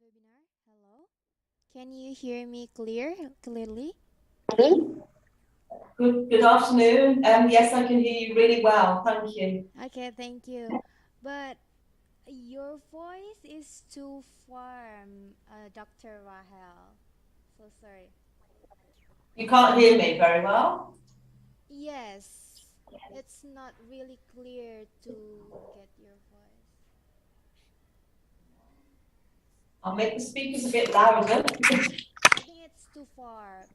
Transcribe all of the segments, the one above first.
Webinar. Hello. Can you hear me clearly? Good afternoon. Yes, I can hear you really well. Thank you. Okay, thank you. But your voice is too far, Dr. Rahel. So sorry. You can't hear me very well? Yes, it's not really clear to get your voice. I'll make the speakers a bit louder. I think it's too far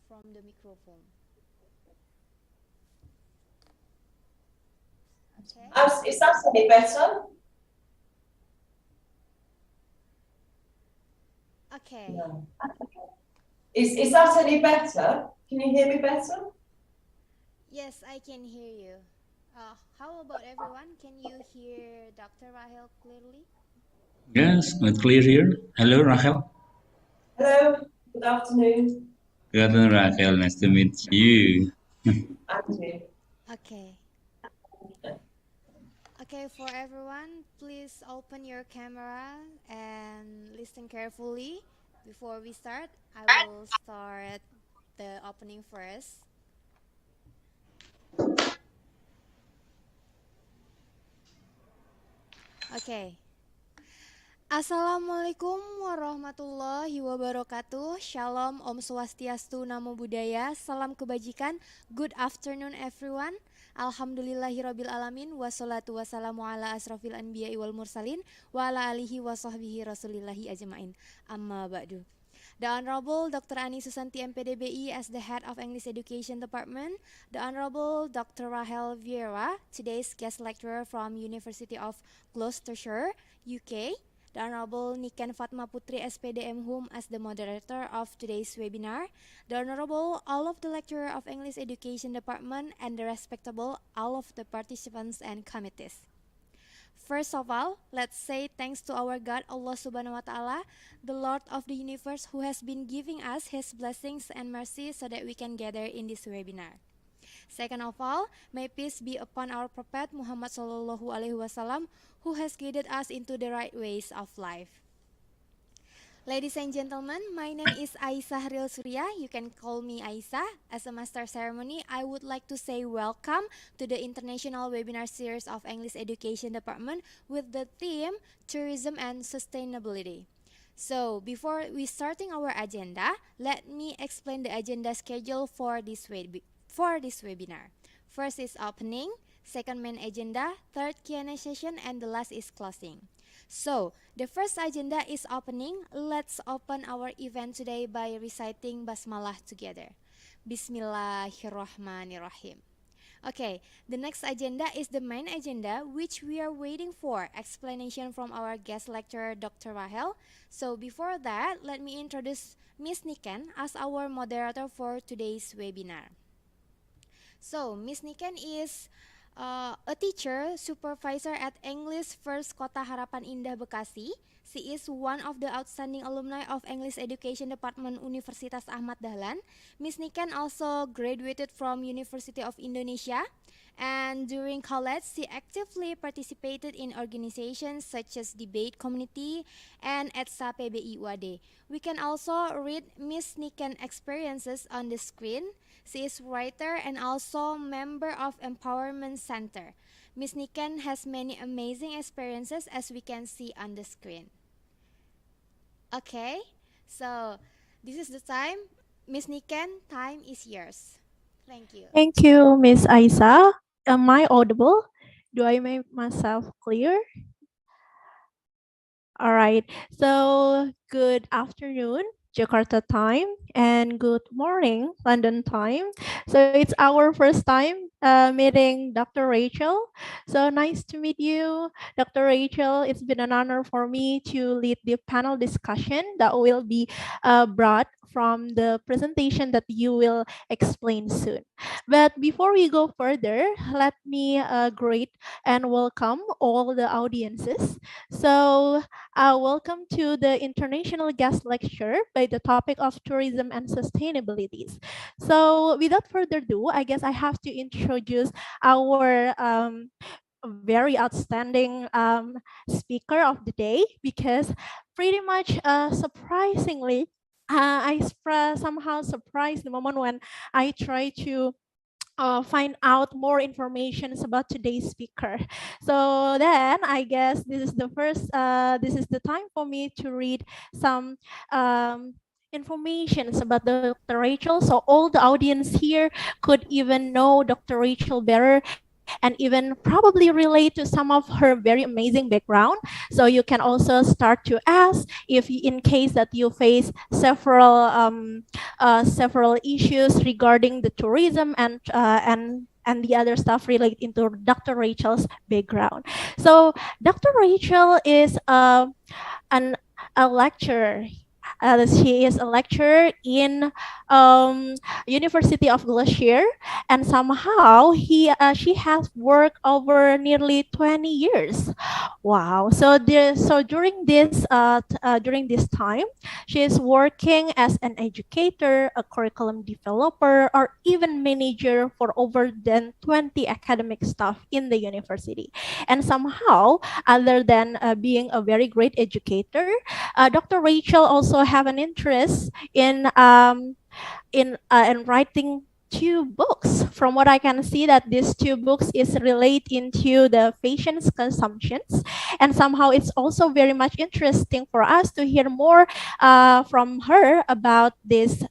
from the microphone. Okay. Is that any better? Okay. No. Is that any better? Can you hear me better? Yes, I can hear you. How about everyone? Can you hear Dr. Rahel clearly? Yes, it's clear here. Hello, Rahel. Hello. Good afternoon. Good afternoon, Rahel. Nice to meet you. Andrew. Okay. Okay, for everyone, please open your camera and listen carefully. Before we start, I will start the opening first. Okay. Assalamualaikum warahmatullahi wabarakatuh. Shalom, Om Swastiastu, Namo Buddhaya, salam kebajikan. Good afternoon everyone. Alhamdulillahirabbil alamin, wassalatu wassalamu ala asrofil anbiya'i wal mursalin wa ala alihi wa sahbihi rasulillahi ajmain. Amma ba'du. The Honorable Dr. Ani Susanti M.Pd BI as the Head of English Education Department, the Honorable Dr. Rahel Vieira, today's guest lecturer from University of Gloucestershire, UK, the Honorable Niken Fatma Putri S.Pd M.Hum as the moderator of today's webinar, the Honorable all of the lecturer of English Education Department, and the respectable all of the participants and committees. First of all, let's say thanks to our God Allah Subhanahu wa Ta'ala, the Lord of the universe, who has been giving us His blessings and mercy so that we can gather in this webinar. Second of all, may peace be upon our Prophet Muhammad Sallallahu Alaihi Wasallam, who has guided us into the right ways of life. Ladies and gentlemen, my name is Aisyah Ril Surya. You can call me Aisyah. As a master ceremony, I would like to say welcome to the International Webinar Series of English Education Department with the theme Tourism and Sustainability. So, before we starting our agenda, let me explain the agenda schedule for this webinar. First is opening, second main agenda, third Q&A session, and the last is closing. So, the first agenda is opening. Let's open our event today by reciting Basmalah together. Bismillahirrahmanirrahim. Okay, the next agenda is the main agenda, which we are waiting for explanation from our guest lecturer, Dr. Rahel. So, before that, let me introduce Miss Niken as our moderator for today's webinar. So, Miss Niken is a teacher, supervisor at English First Kota Harapan Indah Bekasi. She is one of the outstanding alumni of English Education Department Universitas Ahmad Dahlan. Miss Niken also graduated from University of Indonesia, and during college she actively participated in organizations such as Debate Community and S.Pd PBI UAD. We can also read Miss Niken experiences on the screen. She is writer and also member of Empowerment Center. Miss Niken has many amazing experiences as we can see on the screen. Okay, so this is the time. Miss Niken, time is yours. Thank you. Thank you, Miss Aisa. Am I audible? Do I make myself clear? All right. So, good afternoon, Jakarta time, and good morning, London time. So, it's our first time meeting Dr. Rachel. So, nice to meet you, Dr. Rachel. It's been an honor for me to lead the panel discussion that will be brought from the presentation that you will explain soon. But before we go further, let me greet and welcome all the audiences. So, welcome to the International Guest Lecture by the topic of tourism and sustainabilities. So without further ado, I guess I have to introduce our very outstanding speaker of the day, because pretty much surprisingly, somehow surprised the moment when I try to find out more information about today's speaker. So then I guess this is the time for me to read some information about Dr. Rachel. So all the audience here could even know Dr. Rachel better and even probably relate to some of her very amazing background. So you can also start to ask if in case that you face several issues regarding the tourism and the other stuff related into Dr. Rachel's background. So Dr. Rachel is an a lecturer. She is a lecturer in University of Glacier, and somehow she has worked over nearly 20 years. Wow! So during this time, she is working as an educator, a curriculum developer, or even manager for over than 20 academic staff in the university. And somehow, other than being a very great educator, Dr. Rachel also have an interest in writing two books. From what I can see, that these two books is relate into the fashion consumptions, and somehow it's also very much interesting for us to hear more from her about this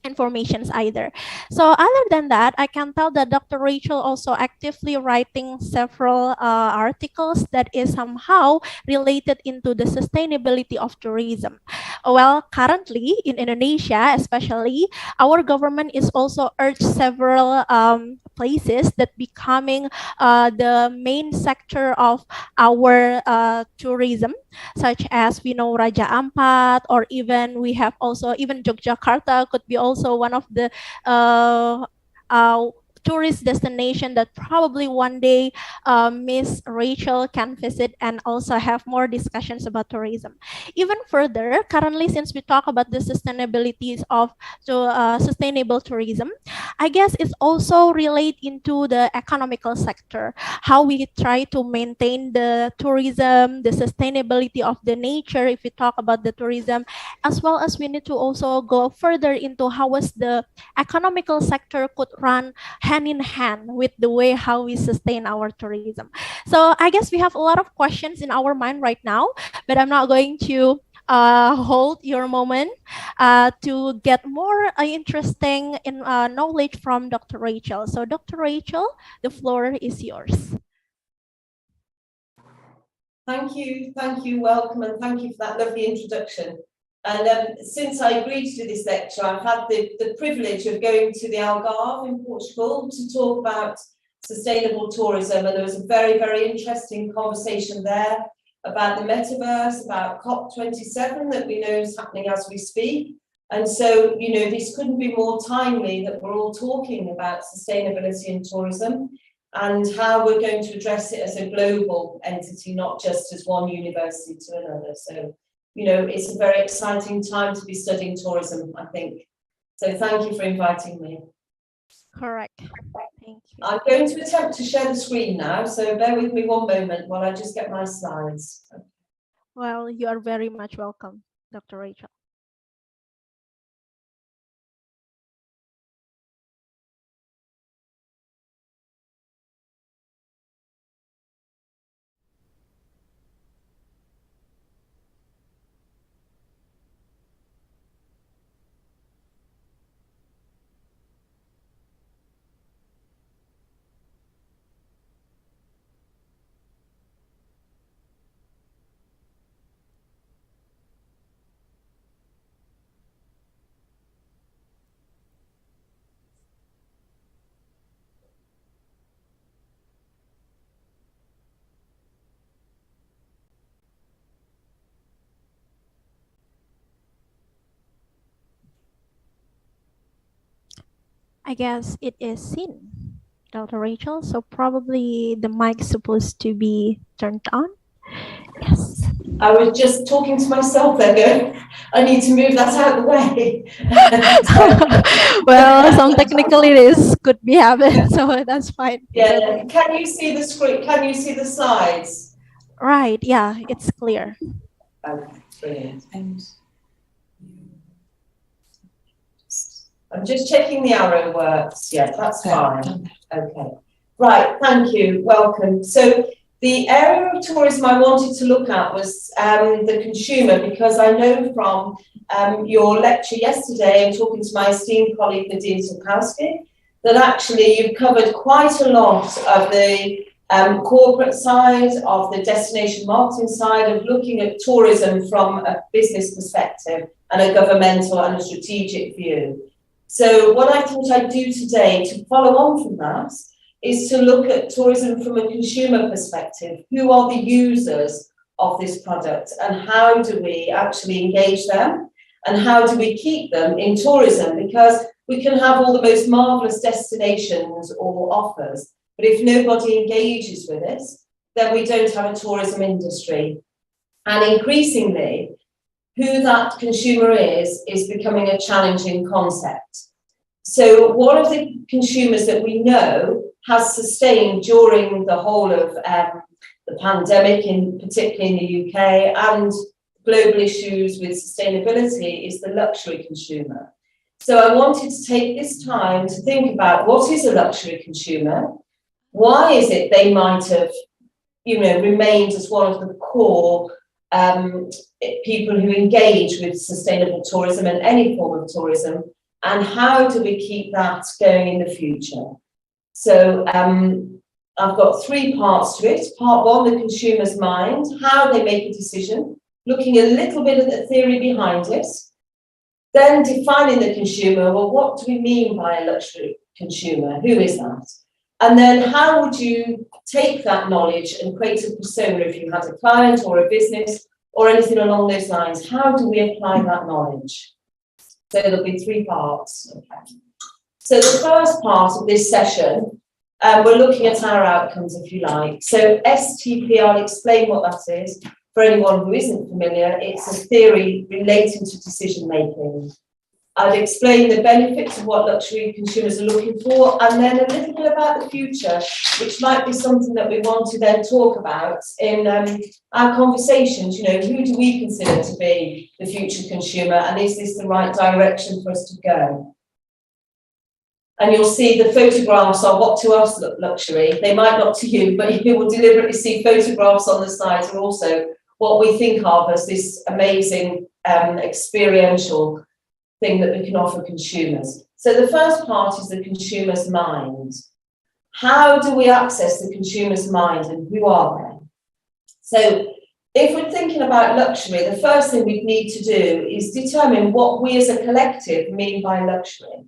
informations either. So other than that, I can tell that Dr. Rachel also actively writing several articles that is somehow related into the sustainability of tourism. Well, currently in Indonesia, especially, our government is also urged several places that becoming the main sector of our tourism, such as we know Raja Ampat, or even we have also even Yogyakarta could be also one of the uh, uh, tourist destination that probably one day Miss Rachel can visit and also have more discussions about tourism. Even further, currently, since we talk about the sustainabilities of sustainable tourism, I guess it's also relate into the economical sector, how we try to maintain the tourism, the sustainability of the nature, if we talk about the tourism, as well as we need to also go further into how was the economical sector could run hand in hand with the way how we sustain our tourism. So I guess we have a lot of questions in our mind right now, but I'm not going to hold your moment to get more interesting knowledge from Dr. Rachel. So Dr. Rachel, the floor is yours. Thank you, welcome, and thank you for that lovely introduction. And since I agreed to do this lecture, I've had the privilege of going to the Algarve in Portugal to talk about sustainable tourism, and there was a very, very interesting conversation there about the metaverse, about COP27 that we know is happening as we speak. And so, you know, this couldn't be more timely that we're all talking about sustainability in tourism and how we're going to address it as a global entity, not just as one university to another. So, you know, it's a very exciting time to be studying tourism, I think. So thank you for inviting me. Correct. Thank you. I'm going to attempt to share the screen now, so bear with me one moment while I just get my slides. Well, you are very much welcome, Dr. Rachel. I guess it is seen, Dr. Rachel. So probably the mic's supposed to be turned on. Yes. I was just talking to myself there going, I need to move that out of the way. Well, some technical issues could be happened, so that's fine. Yeah, can you see the screen? Can you see the slides? Right, yeah, it's clear. Okay, brilliant. I'm just checking the arrow works. Yeah, that's fine. Okay. Right, thank you. Welcome. So the area of tourism I wanted to look at was the consumer, because I know from your lecture yesterday and talking to my esteemed colleague Nadine Zukowski that actually you've covered quite a lot of the corporate side, of the destination marketing side, of looking at tourism from a business perspective and a governmental and a strategic view. So what I thought I'd do today to follow on from that is to look at tourism from a consumer perspective. Who are the users of this product and how do we actually engage them and how do we keep them in tourism? Because we can have all the most marvellous destinations or offers, but if nobody engages with it, then we don't have a tourism industry. And increasingly, who that consumer is becoming a challenging concept. So one of the consumers that we know has sustained during the whole of the pandemic, particularly in the UK, and global issues with sustainability is the luxury consumer. So I wanted to take this time to think about what is a luxury consumer, why is it they might have, remained as one of the core people who engage with sustainable tourism and any form of tourism, and how do we keep that going in the future? So I've got three parts to it. Part one, the consumer's mind, how they make a decision, looking a little bit at the theory behind it, then defining the consumer. Well, what do we mean by a luxury consumer? Who is that? And then how would you take that knowledge and create a persona if you had a client or a business or anything along those lines? How do we apply that knowledge? So there'll be three parts. Okay. So the first part of this session, we're looking at our outcomes, if you like. So S.Pd, I'll explain what that is for anyone who isn't familiar. It's a theory relating to decision making. I'd explain the benefits of what luxury consumers are looking for, and then a little bit about the future, which might be something that we want to then talk about in our conversations. Who do we consider to be the future consumer, and is this the right direction for us to go? And you'll see the photographs are what to us look luxury. They might not to you, but you will deliberately see photographs on the slides, and also what we think of as this amazing experiential thing that we can offer consumers. So the first part is the consumer's mind. How do we access the consumer's mind and who are they? So if we're thinking about luxury, the first thing we need to do is determine what we as a collective mean by luxury.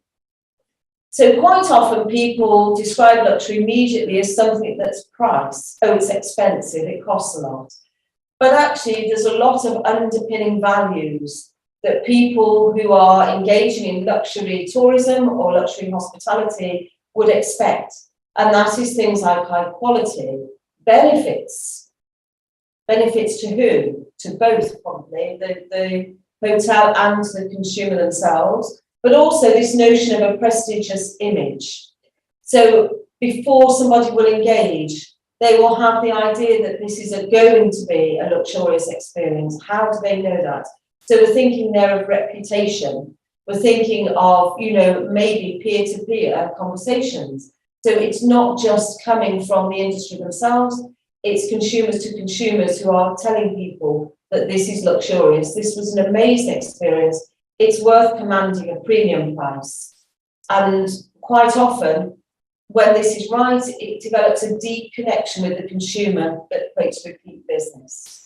So quite often people describe luxury immediately as something that's price. Oh, it's expensive, it costs a lot. But actually there's a lot of underpinning values that people who are engaging in luxury tourism or luxury hospitality would expect. And that is things like high quality, benefits. Benefits to who? To both, probably, the hotel and the consumer themselves, but also this notion of a prestigious image. So before somebody will engage, they will have the idea that this is going to be a luxurious experience. How do they know that? So we're thinking there of reputation. We're thinking of, maybe peer-to-peer conversations. So it's not just coming from the industry themselves, it's consumers to consumers who are telling people that this is luxurious. This was an amazing experience. It's worth commanding a premium price. And quite often, when this is right, it develops a deep connection with the consumer that creates repeat business.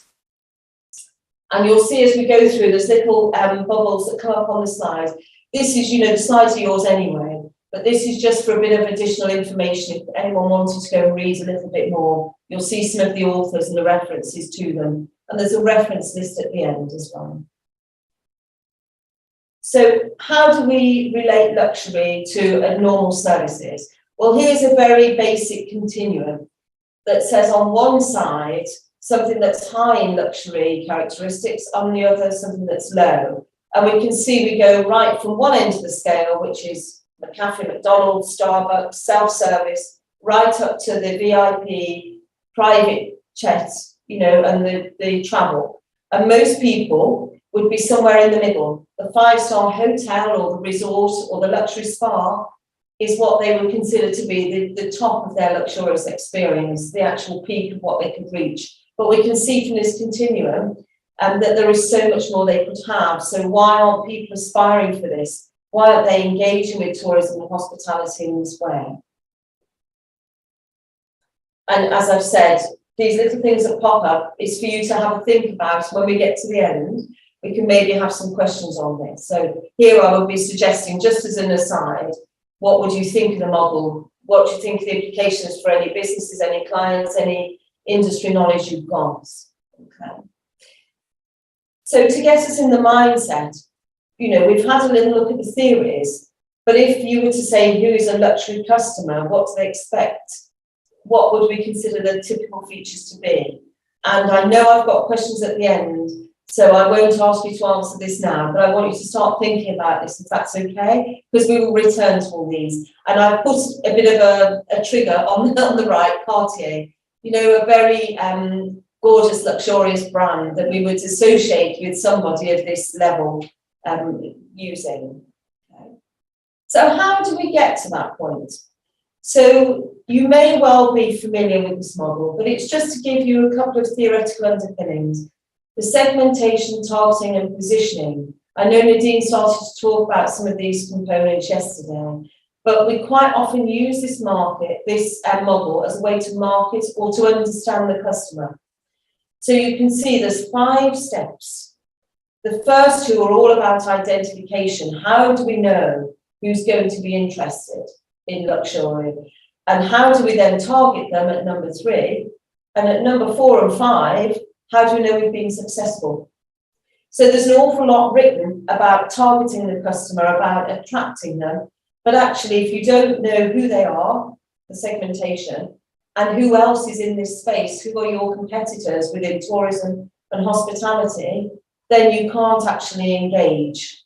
And you'll see as we go through, there's little bubbles that come up on the slide. This is, the slides are yours anyway, but this is just for a bit of additional information. If anyone wanted to go and read a little bit more, you'll see some of the authors and the references to them. And there's a reference list at the end as well. So how do we relate luxury to normal services? Well, here's a very basic continuum that says on one side, something that's high in luxury characteristics, on the other, something that's low. And we can see we go right from one end of the scale, which is a cafe, McDonald's, Starbucks, self-service, right up to the VIP, private jets, you know, and the travel. And most people would be somewhere in the middle. The five-star hotel or the resort or the luxury spa is what they would consider to be the top of their luxurious experience, the actual peak of what they could reach. But we can see from this continuum that there is so much more they could have. So why aren't people aspiring for this? Why aren't they engaging with tourism and hospitality in this way? And as I've said, these little things that pop up is for you to have a think about. When we get to the end, we can maybe have some questions on this. So here I would be suggesting, just as an aside, what would you think of the model? What do you think of the implications for any businesses, any clients, any industry knowledge you've got? Okay. So to get us in the mindset, you know, we've had a little look at the theories, but if you were to say who is a luxury customer, what do they expect? What would we consider the typical features to be? And I know I've got questions at the end, so I won't ask you to answer this now, but I want you to start thinking about this, if that's okay, because we will return to all these. And I've put a bit of a trigger on the right, Cartier, you know, a very gorgeous, luxurious brand that we would associate with somebody of this level using. Okay. So how do we get to that point? So you may well be familiar with this model, but it's just to give you a couple of theoretical underpinnings. The segmentation, targeting and positioning. I know Nadine started to talk about some of these components yesterday, but we quite often use this model as a way to market or to understand the customer. So you can see there's 5 steps. The first 2 are all about identification. How do we know who's going to be interested in luxury? And how do we then target them at number 3? And at number 4 and 5, how do we know we've been successful? So there's an awful lot written about targeting the customer, about attracting them. But actually, if you don't know who they are, the segmentation, and who else is in this space, who are your competitors within tourism and hospitality, then you can't actually engage.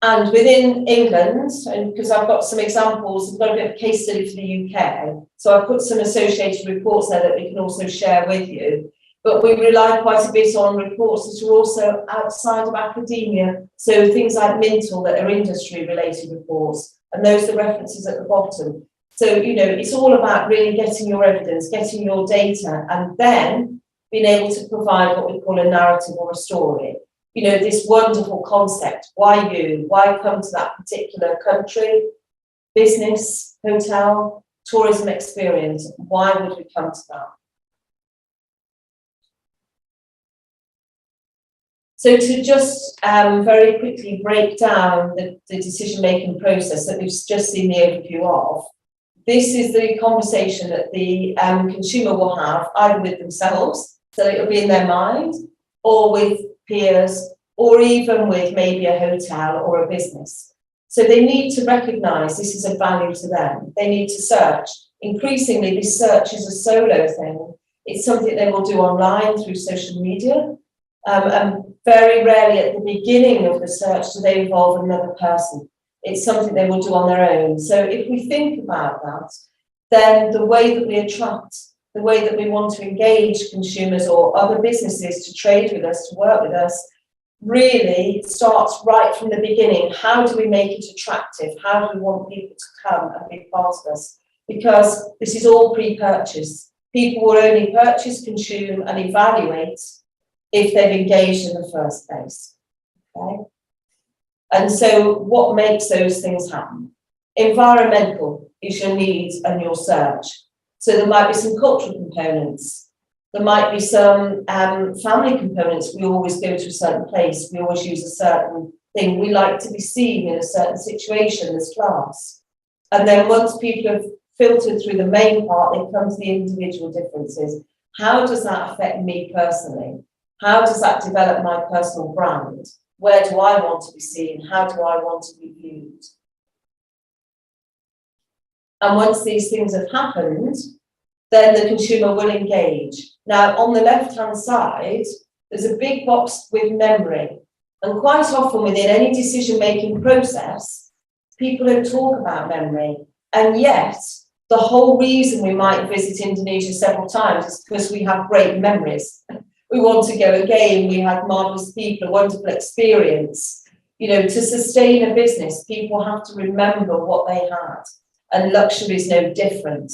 And within England, and because I've got some examples, I've got a bit of case study for the UK, so I've put some associated reports there that we can also share with you. But we rely quite a bit on reports that are also outside of academia, so things like Mintle that are industry-related reports, and those are references at the bottom. So, you know, it's all about really getting your evidence, getting your data, and then being able to provide what we call a narrative or a story. You know, this wonderful concept, why you? Why come to that particular country, business, hotel, tourism experience? Why would we come to that? So to just very quickly break down the decision-making process that we've just seen the overview of, this is the conversation that the consumer will have either with themselves, so it'll be in their mind, or with peers, or even with maybe a hotel or a business. So they need to recognise this is a value to them. They need to search. Increasingly, this search is a solo thing. It's something they will do online through social media. And very rarely at the beginning of the search do they involve another person. It's something they will do on their own. So if we think about that, then the way that we attract, the way that we want to engage consumers or other businesses to trade with us, to work with us, really starts right from the beginning. How do we make it attractive? How do we want people to come and be part of us? Because this is all pre-purchase. People will only purchase, consume, and evaluate if they've engaged in the first place. Okay? And so what makes those things happen? Environmental is your needs and your search. So there might be some cultural components. There might be some family components. We always go to a certain place. We always use a certain thing. We like to be seen in a certain situation as class. And then once people have filtered through the main part, they come to the individual differences. How does that affect me personally? How does that develop my personal brand? Where do I want to be seen? How do I want to be viewed? And once these things have happened, then the consumer will engage. Now, on the left-hand side, there's a big box with memory. And quite often within any decision-making process, people don't talk about memory. And yet, the whole reason we might visit Indonesia several times is because we have great memories. We want to go again, we had marvellous people, a wonderful experience. You know, to sustain a business, people have to remember what they had. And luxury is no different.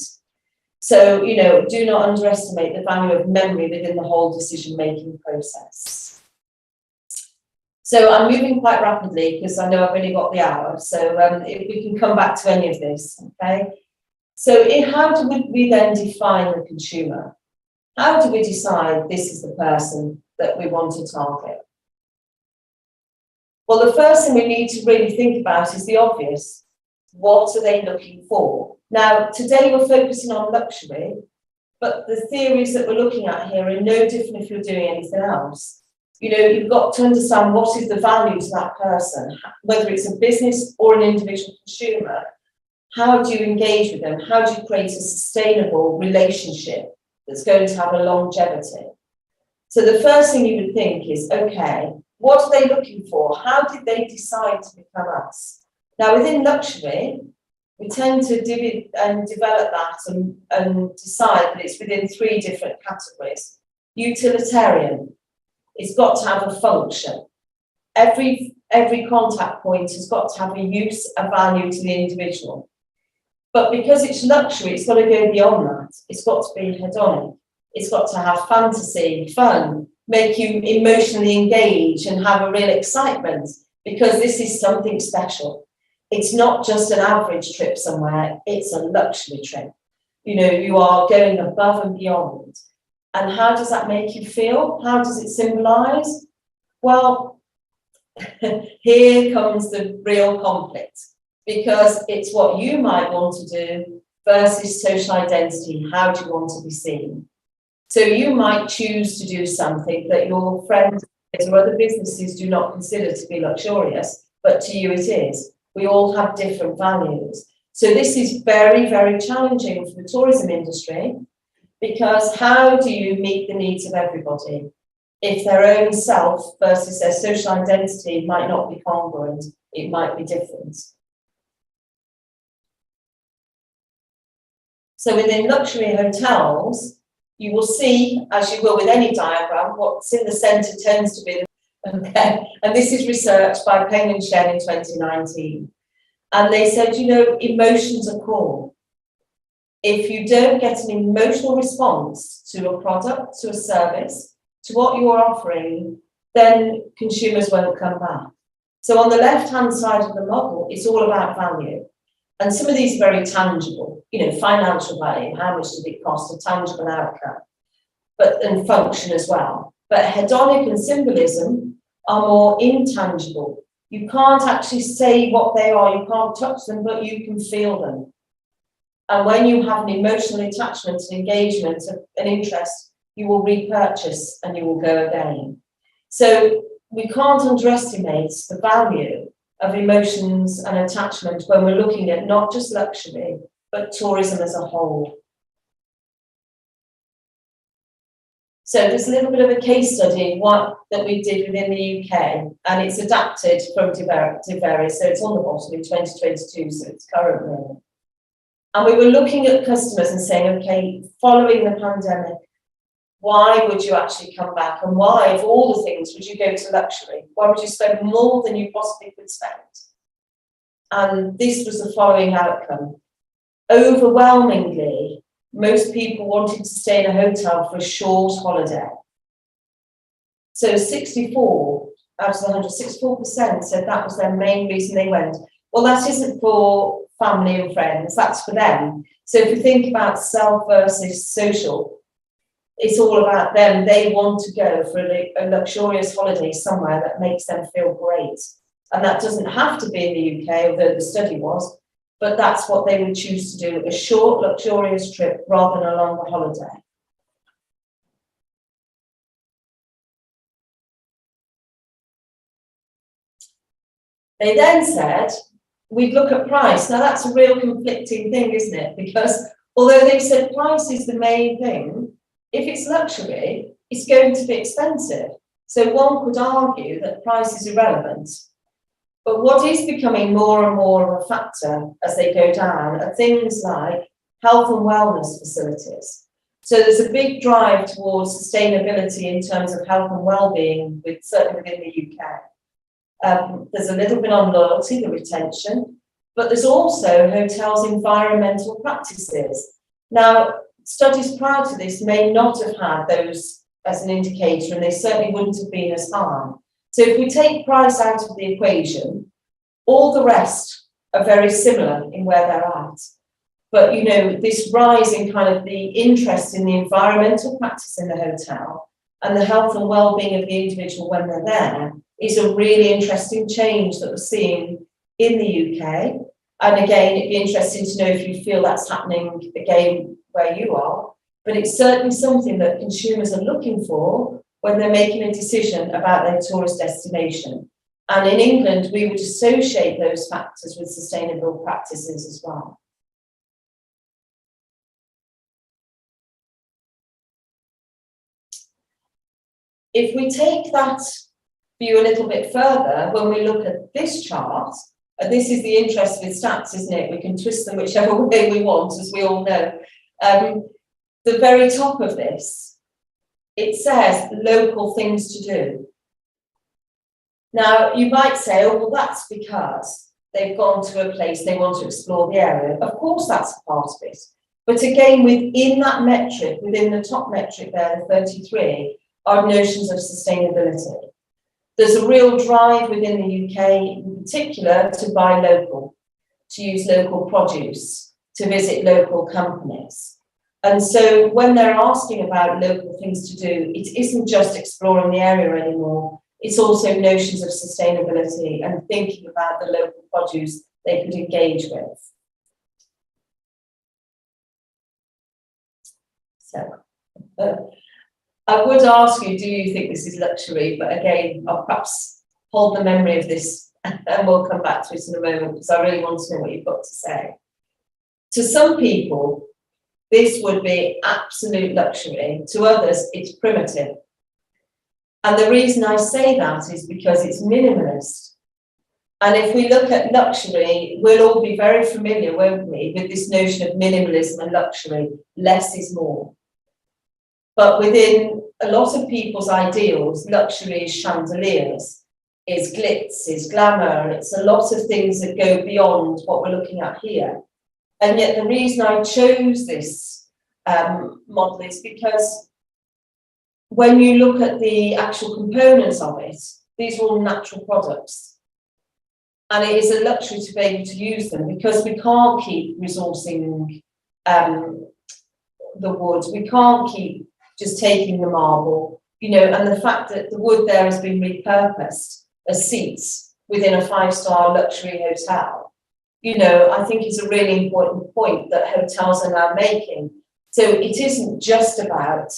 So, you know, do not underestimate the value of memory within the whole decision-making process. So I'm moving quite rapidly because I know I've only got the hour. So if we can come back to any of this, okay? So how do we then define the consumer? How do we decide this is the person that we want to target? Well, the first thing we need to really think about is the obvious. What are they looking for? Now, today we're focusing on luxury, but the theories that we're looking at here are no different if you're doing anything else. You know, you've got to understand what is the value to that person, whether it's a business or an individual consumer. How do you engage with them? How do you create a sustainable relationship that's going to have a longevity? So the first thing you would think is, okay, what are they looking for? How did they decide to become us? Now, within luxury, we tend to develop that and decide that it's within three different categories. Utilitarian, it's got to have a function. Every contact point has got to have a use, a value to the individual. But because it's luxury, it's got to go beyond that. It's got to be hedonic. It's got to have fantasy, fun, make you emotionally engage and have a real excitement, because this is something special. It's not just an average trip somewhere, it's a luxury trip. You know, you are going above and beyond. And how does that make you feel? How does it symbolize? Well, here comes the real conflict, because it's what you might want to do versus social identity. How do you want to be seen? So you might choose to do something that your friends or other businesses do not consider to be luxurious, but to you it is. We all have different values. So this is very, very challenging for the tourism industry, because how do you meet the needs of everybody if their own self versus their social identity might not be congruent? It might be different. So within luxury hotels, you will see, as you will with any diagram, what's in the centre tends to be okay. And this is research by Peng and Shen in 2019. And they said, you know, emotions are core. If you don't get an emotional response to a product, to a service, to what you're offering, then consumers won't come back. So on the left-hand side of the model, it's all about value. And some of these are very tangible, you know, financial value, how much did it cost, a tangible outcome, and function as well. But hedonic and symbolism are more intangible. You can't actually say what they are, you can't touch them, but you can feel them. And when you have an emotional attachment, an engagement, an interest, you will repurchase and you will go again. So we can't underestimate the value of emotions and attachment when we're looking at not just luxury, but tourism as a whole. So there's a little bit of a case study that we did within the UK, and it's adapted from Vieira, so it's on the bottom in 2022, so it's currently. And we were looking at customers and saying, okay, following the pandemic, why would you actually come back? And why, of all the things, would you go to luxury? Why would you spend more than you possibly could spend? And this was the following outcome. Overwhelmingly, most people wanted to stay in a hotel for a short holiday. So 64 out of the 100, 64% said that was their main reason they went. Well, that isn't for family and friends, that's for them. So if you think about self versus social, it's all about them. They want to go for a luxurious holiday somewhere that makes them feel great. And that doesn't have to be in the UK, although the study was, but that's what they would choose to do, a short, luxurious trip rather than a longer holiday. They then said, we'd look at price. Now that's a real conflicting thing, isn't it? Because although they've said price is the main thing, if it's luxury, it's going to be expensive. So one could argue that price is irrelevant. But what is becoming more and more of a factor as they go down are things like health and wellness facilities. So there's a big drive towards sustainability in terms of health and well-being, certainly within the UK. There's a little bit on loyalty, the retention, but there's also hotels' environmental practices. Now, studies prior to this may not have had those as an indicator, and they certainly wouldn't have been as high. So if we take price out of the equation, all the rest are very similar in where they're at. But, you know, this rise in kind of the interest in the environmental practice in the hotel and the health and well-being of the individual when they're there is a really interesting change that we're seeing in the UK. And again, it'd be interesting to know if you feel that's happening again where you are. But it's certainly something that consumers are looking for when they're making a decision about their tourist destination. And in England, we would associate those factors with sustainable practices as well. If we take that view a little bit further, when we look at this chart, and this is the interest with stats, isn't it? We can twist them whichever way we want, as we all know. The very top of this, it says local things to do. Now, you might say, oh, well, that's because they've gone to a place, they want to explore the area. Of course, that's a part of it. But again, within that metric, within the top metric there, the 33, are notions of sustainability. There's a real drive within the UK, in particular, to buy local, to use local produce, to visit local companies. And so when they're asking about local things to do, it isn't just exploring the area anymore. It's also notions of sustainability and thinking about the local produce they could engage with. So, I would ask you, do you think this is luxury? But again, I'll perhaps hold the memory of this and we'll come back to it in a moment because I really want to know what you've got to say. To some people, this would be absolute luxury. To others, it's primitive. And the reason I say that is because it's minimalist. And if we look at luxury, we'll all be very familiar, won't we, with this notion of minimalism and luxury. Less is more. But within a lot of people's ideals, luxury is chandeliers, is glitz, is glamour. It's a lot of things that go beyond what we're looking at here. And yet the reason I chose this model is because when you look at the actual components of it, these are all natural products. And it is a luxury to be able to use them because we can't keep resourcing the wood. We can't keep just taking the marble, you know, and the fact that the wood there has been repurposed as seats within a 5-star luxury hotel, you know, I think is a really important point that hotels are now making. So it isn't just about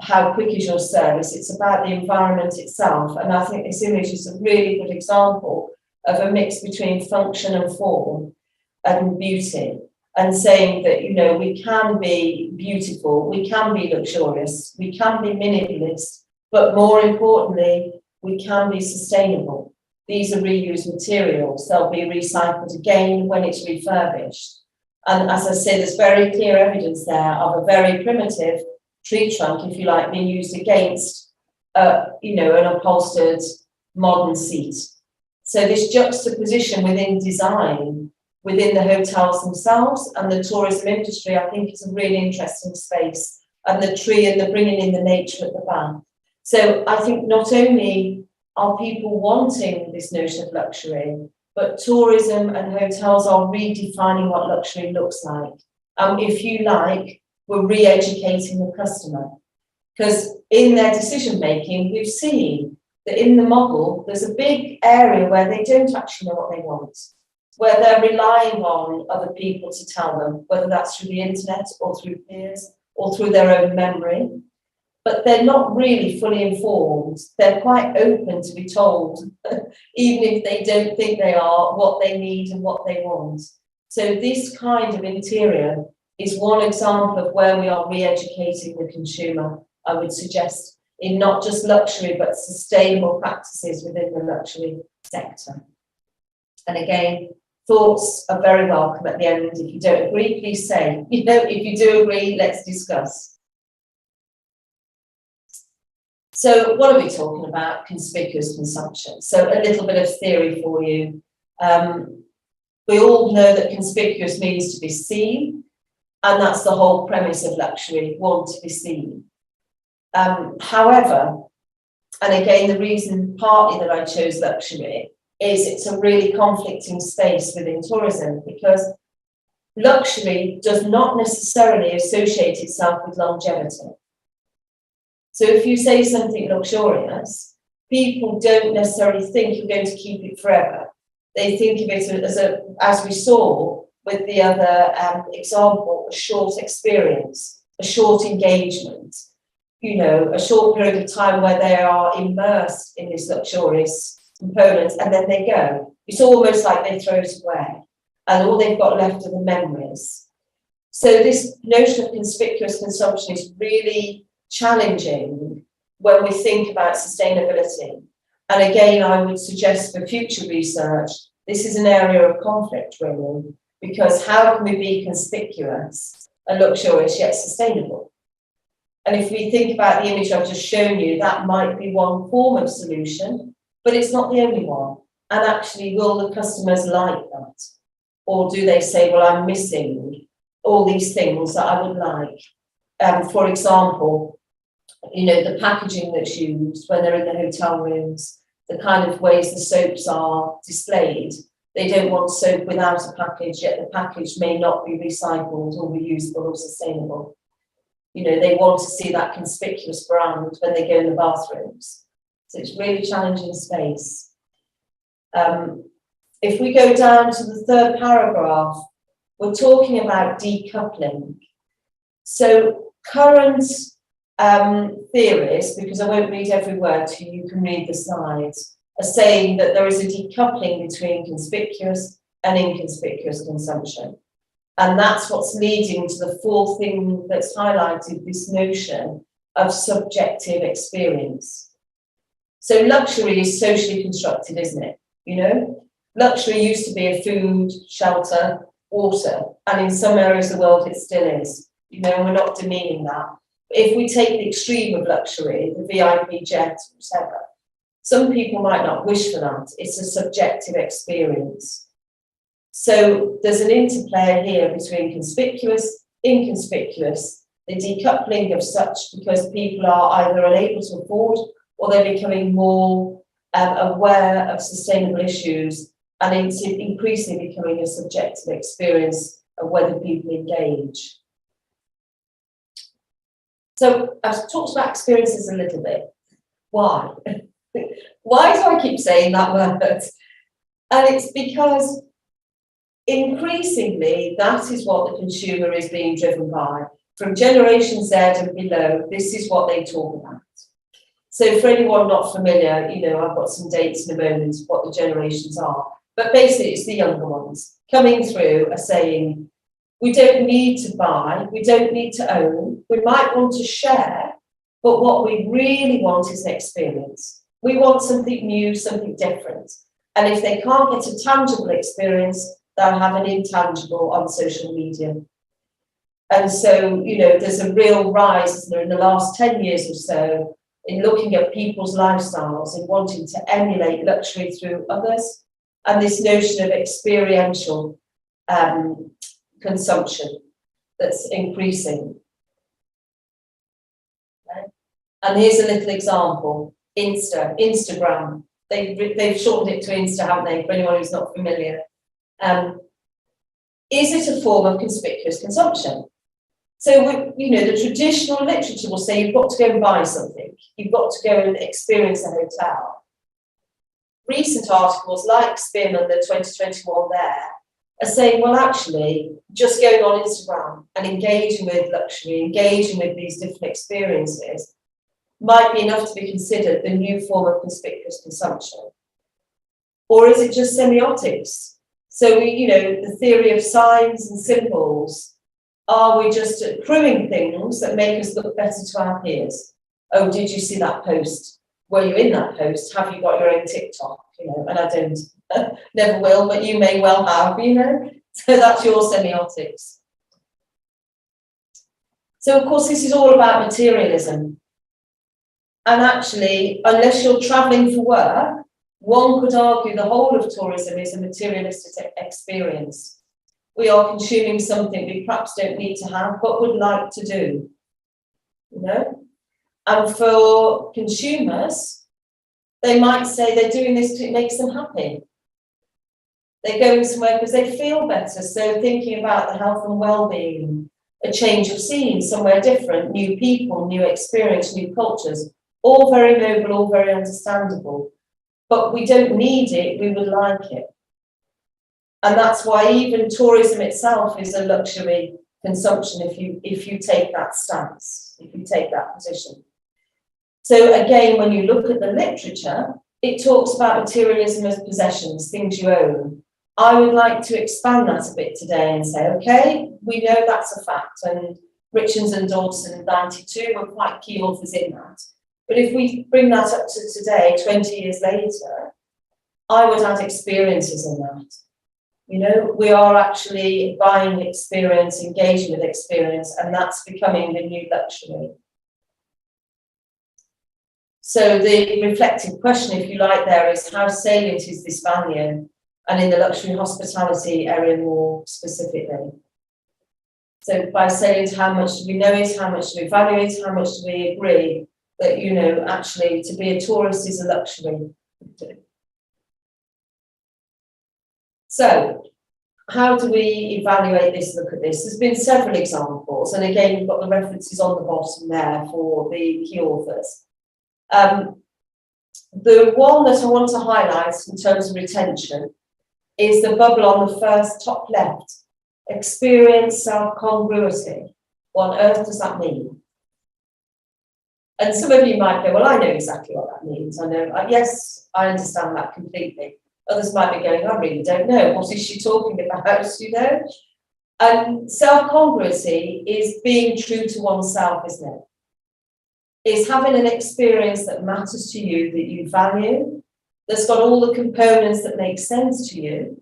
how quick is your service, it's about the environment itself. And I think this image is a really good example of a mix between function and form and beauty. And saying that, you know, we can be beautiful, we can be luxurious, we can be minimalist, but more importantly, we can be sustainable. These are reused materials. They'll be recycled again when it's refurbished. And as I say, there's very clear evidence there of a very primitive tree trunk, if you like, being used against, you know, an upholstered modern seat. So this juxtaposition within design, within the hotels themselves and the tourism industry, I think is a really interesting space. And the tree and the bringing in the nature at the back. So I think not only are people wanting this notion of luxury, but tourism and hotels are redefining what luxury looks like. If you like, we're re-educating the customer. Because in their decision-making, we've seen that in the model, there's a big area where they don't actually know what they want, where they're relying on other people to tell them, whether that's through the internet or through peers or through their own memory. but they're not really fully informed. They're quite open to be told, even if they don't think they are, what they need and what they want. So this kind of interior is one example of where we are re-educating the consumer, I would suggest, in not just luxury, but sustainable practices within the luxury sector. And again, thoughts are very welcome at the end. If you don't agree, please say. If you do agree, let's discuss. So what are we talking about? Conspicuous consumption. So a little bit of theory for you. We all know that conspicuous means to be seen, and that's the whole premise of luxury, want to be seen. However, and again, the reason partly that I chose luxury is it's a really conflicting space within tourism, because luxury does not necessarily associate itself with longevity. So if you say something luxurious, people don't necessarily think you're going to keep it forever. They think of it as we saw with the other example, a short experience, a short engagement, a short period of time where they are immersed in this luxurious component, and then they go. It's almost like they throw it away, and all they've got left are the memories. So this notion of conspicuous consumption is really challenging when we think about sustainability. And again, I would suggest for future research, this is an area of conflict, really, because how can we be conspicuous and luxurious yet sustainable? And if we think about the image I've just shown you, that might be one form of solution, but it's not the only one. And actually, will the customers like that? Or do they say, well, I'm missing all these things that I would like? For example, the packaging that's used when they're in the hotel rooms, the kind of ways the soaps are displayed. They don't want soap without a package, yet the package may not be recycled or reusable or sustainable. They want to see that conspicuous brand when they go in the bathrooms. So it's really challenging space. If we go down to the third paragraph, we're talking about decoupling. So current theories, because I won't read every word to you, you can read the slides, are saying that there is a decoupling between conspicuous and inconspicuous consumption. And that's what's leading to the fourth thing that's highlighted, this notion of subjective experience. So luxury is socially constructed, isn't it? Luxury used to be a food, shelter, water, and in some areas of the world it still is. We're not demeaning that. If we take the extreme of luxury, the VIP jet, whatever, some people might not wish for that. It's a subjective experience. So there's an interplay here between conspicuous, inconspicuous, the decoupling of such because people are either unable to afford or they're becoming more aware of sustainable issues, and it's increasingly becoming a subjective experience of whether people engage. So I've talked about experiences a little bit. Why? Why do I keep saying that word? And it's because increasingly that is what the consumer is being driven by. From Generation Z and below, this is what they talk about. So for anyone not familiar, I've got some dates in a moment, what the generations are. But basically it's the younger ones coming through are saying, we don't need to buy, we don't need to own, we might want to share, but what we really want is an experience. We want something new, something different. And if they can't get a tangible experience, they'll have an intangible on social media. And so, there's a real rise, isn't there, in the last 10 years or so, in looking at people's lifestyles and wanting to emulate luxury through others, and this notion of experiential consumption that's increasing. Okay. And here's a little example, Instagram. They've shortened it to Insta, haven't they, for anyone who's not familiar. Is it a form of conspicuous consumption? So, the traditional literature will say you've got to go and buy something. You've got to go and experience a hotel. Recent articles like Spearman, the 2021 there, are saying, well, actually, just going on Instagram and engaging with luxury, engaging with these different experiences might be enough to be considered the new form of conspicuous consumption? Or is it just semiotics? So the theory of signs and symbols, are we just accruing things that make us look better to our peers? Oh, did you see that post? Were you in that post? Have you got your own TikTok? And I don't, never will, but you may well have, So that's your semiotics. So of course, this is all about materialism. And actually, unless you're traveling for work, one could argue the whole of tourism is a materialistic experience. We are consuming something we perhaps don't need to have, but would like to do. And for consumers, they might say they're doing this because it makes them happy. They're going somewhere because they feel better. So thinking about the health and well-being, a change of scene, somewhere different, new people, new experience, new cultures, all very noble, all very understandable. But we don't need it, we would like it. And that's why even tourism itself is a luxury consumption if you take that stance, if you take that position. So again, when you look at the literature, it talks about materialism as possessions, things you own. I would like to expand that a bit today and say, okay, we know that's a fact, and Richards and Dodson in 92 were quite key authors in that. But if we bring that up to today, 20 years later, I would add experiences in that. We are actually buying experience, engaging with experience, and that's becoming the new luxury. So the reflective question, if you like, there is how salient is this value? And in the luxury hospitality area more specifically. So by salient, how much do we know it? How much do we value it? How much do we agree that, actually to be a tourist is a luxury? So how do we evaluate this, look at this? There's been several examples, and again, you've got the references on the bottom there for the key authors. The one that I want to highlight in terms of retention is the bubble on the first top left. Experience self-congruity. What on earth does that mean? And some of you might go, well, I know exactly what that means. I know, yes, I understand that completely. Others might be going, I really don't know. What is she talking about, And self-congruity is being true to oneself, isn't it? It's having an experience that matters to you, that you value, that's got all the components that make sense to you,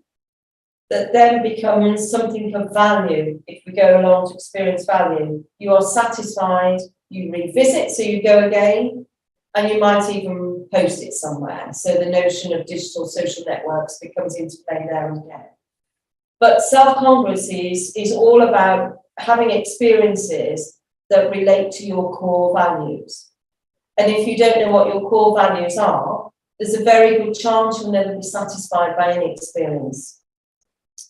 that then becomes something of value. If we go along to experience value, you are satisfied, you revisit, so you go again, and you might even post it somewhere. So the notion of digital social networks becomes into play there again. But self-congruency is all about having experiences that relate to your core values. And if you don't know what your core values are, there's a very good chance you'll never be satisfied by any experience.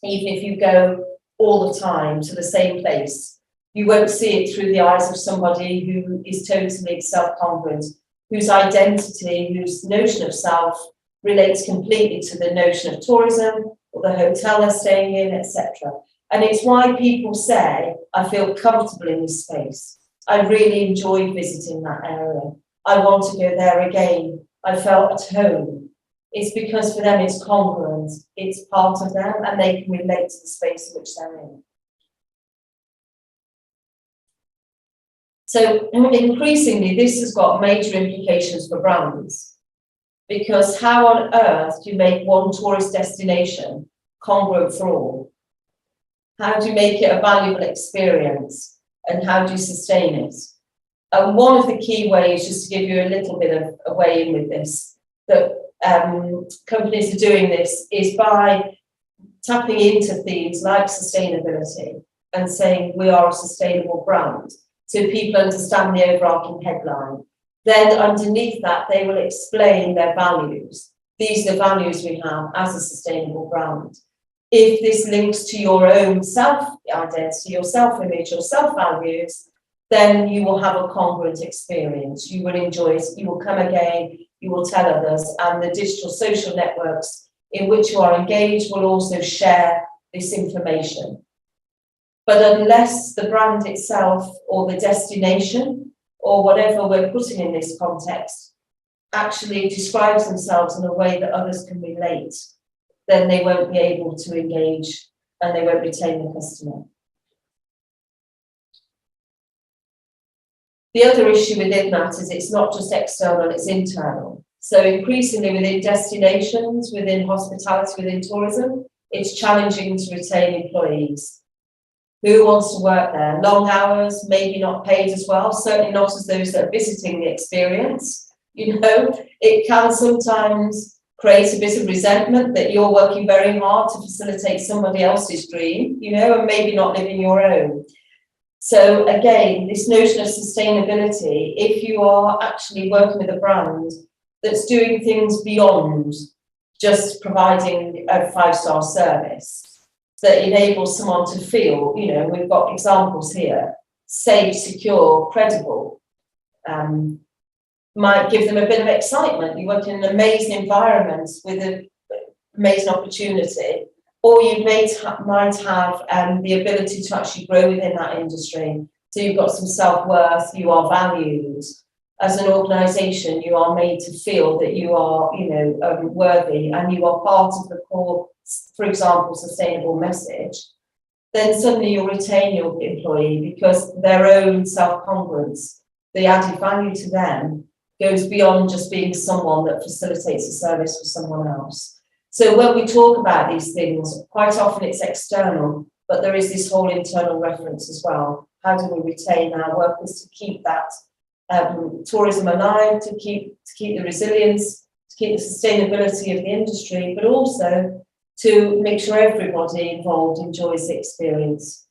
Even if you go all the time to the same place, you won't see it through the eyes of somebody who is totally self-congruent, whose identity, whose notion of self relates completely to the notion of tourism or the hotel they're staying in, etc. And it's why people say, I feel comfortable in this space. I really enjoy visiting that area. I want to go there again. I felt at home. It's because for them it's congruent, it's part of them, and they can relate to the space in which they're in. So increasingly, this has got major implications for brands, because how on earth do you make one tourist destination congruent for all? How do you make it a valuable experience, and how do you sustain it? And one of the key ways, just to give you a little bit of a way in with this, that companies are doing this is by tapping into themes like sustainability and saying we are a sustainable brand, so people understand the overarching headline. Then underneath that, they will explain their values. These are the values we have as a sustainable brand. If this links to your own self-identity, your self-image, your self-values, then you will have a congruent experience. You will enjoy it, you will come again, you will tell others, and the digital social networks in which you are engaged will also share this information. But unless the brand itself or the destination or whatever we're putting in this context actually describes themselves in a way that others can relate, then they won't be able to engage and they won't retain the customer. The other issue within that is it's not just external, it's internal. So increasingly within destinations, within hospitality, within tourism, it's challenging to retain employees. Who wants to work there? Long hours, maybe not paid as well, certainly not as those that are visiting the experience. You know, it can sometimes create a bit of resentment that you're working very hard to facilitate somebody else's dream, you know, and maybe not living your own. So again, this notion of sustainability, if you are actually working with a brand that's doing things beyond just providing a 5-star service, that enables someone to feel, you know, we've got examples here, safe, secure, credible, might give them a bit of excitement. You work in an amazing environment with an amazing opportunity, or you might have the ability to actually grow within that industry. So you've got some self-worth, you are valued. As an organisation, you are made to feel that you are, you know, worthy and you are part of the core, for example, sustainable message. Then suddenly you'll retain your employee because their own self-congruence, the added value to them, goes beyond just being someone that facilitates a service for someone else. So when we talk about these things, quite often it's external, but there is this whole internal reference as well. How do we retain our workers to keep that tourism alive, to keep the resilience, to keep the sustainability of the industry, but also to make sure everybody involved enjoys the experience.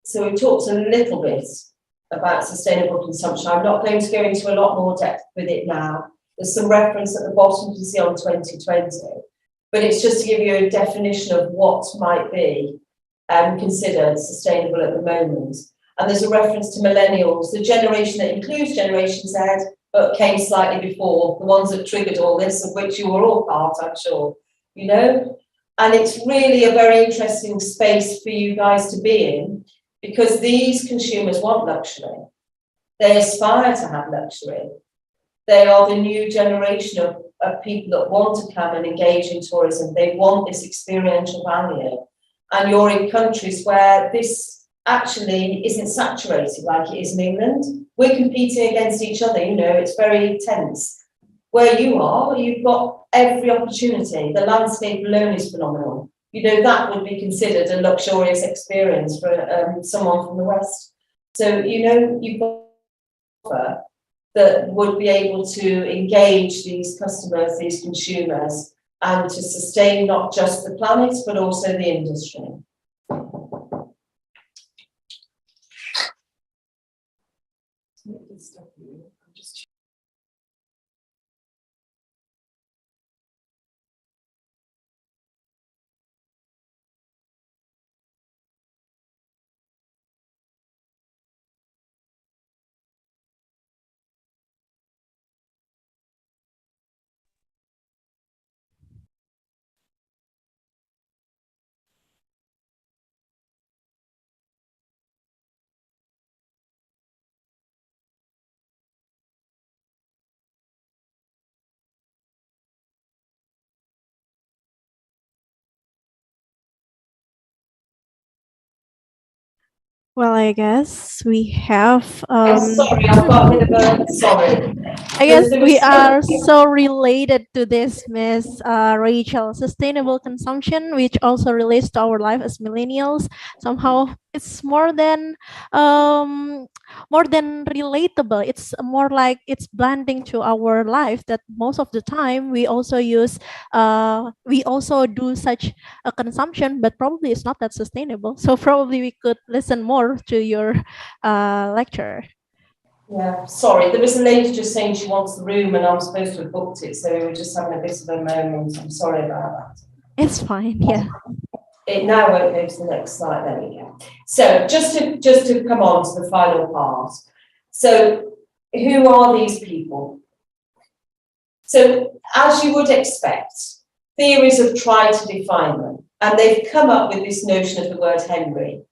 So we talked a little bit about sustainable consumption. I'm not going to go into a lot more depth with it now. There's some reference at the bottom you can see on 2020, but it's just to give you a definition of what might be considered sustainable at the moment. And there's a reference to millennials, the generation that includes Generation Z, but came slightly before, the ones that triggered all this, of which you were all part, I'm sure, you know? And it's really a very interesting space for you guys to be in, because these consumers want luxury. They aspire to have luxury. They are the new generation of people that want to come and engage in tourism. They want this experiential value. And you're in countries where this actually isn't saturated like it is in England. We're competing against each other, you know, it's very tense. Where you are, you've got every opportunity. The landscape alone is phenomenal. You know, that would be considered a luxurious experience for someone from the West. So, you know, you've got offer that would be able to engage these customers, these consumers, and to sustain not just the planet, but also the industry. Well, I guess we have. Sorry, I've got a bit of a sorry. I guess we are so related to this, Miss Rachel. Sustainable consumption, which also relates to our life as millennials. Somehow, it's more than relatable. It's more like it's blending to our life. That most of the time we also use, we also do such a consumption, but probably it's not that sustainable. So probably we could listen more to your lecture. Yeah, sorry, there was a lady just saying she wants the room and I'm supposed to have booked it, so we were just having a bit of a moment. I'm sorry about that. It's fine, yeah. It now won't go to the next slide, there we go. So just to come on to the final part. So who are these people? So as you would expect, theories have tried to define them. And they've come up with this notion of the word Henry.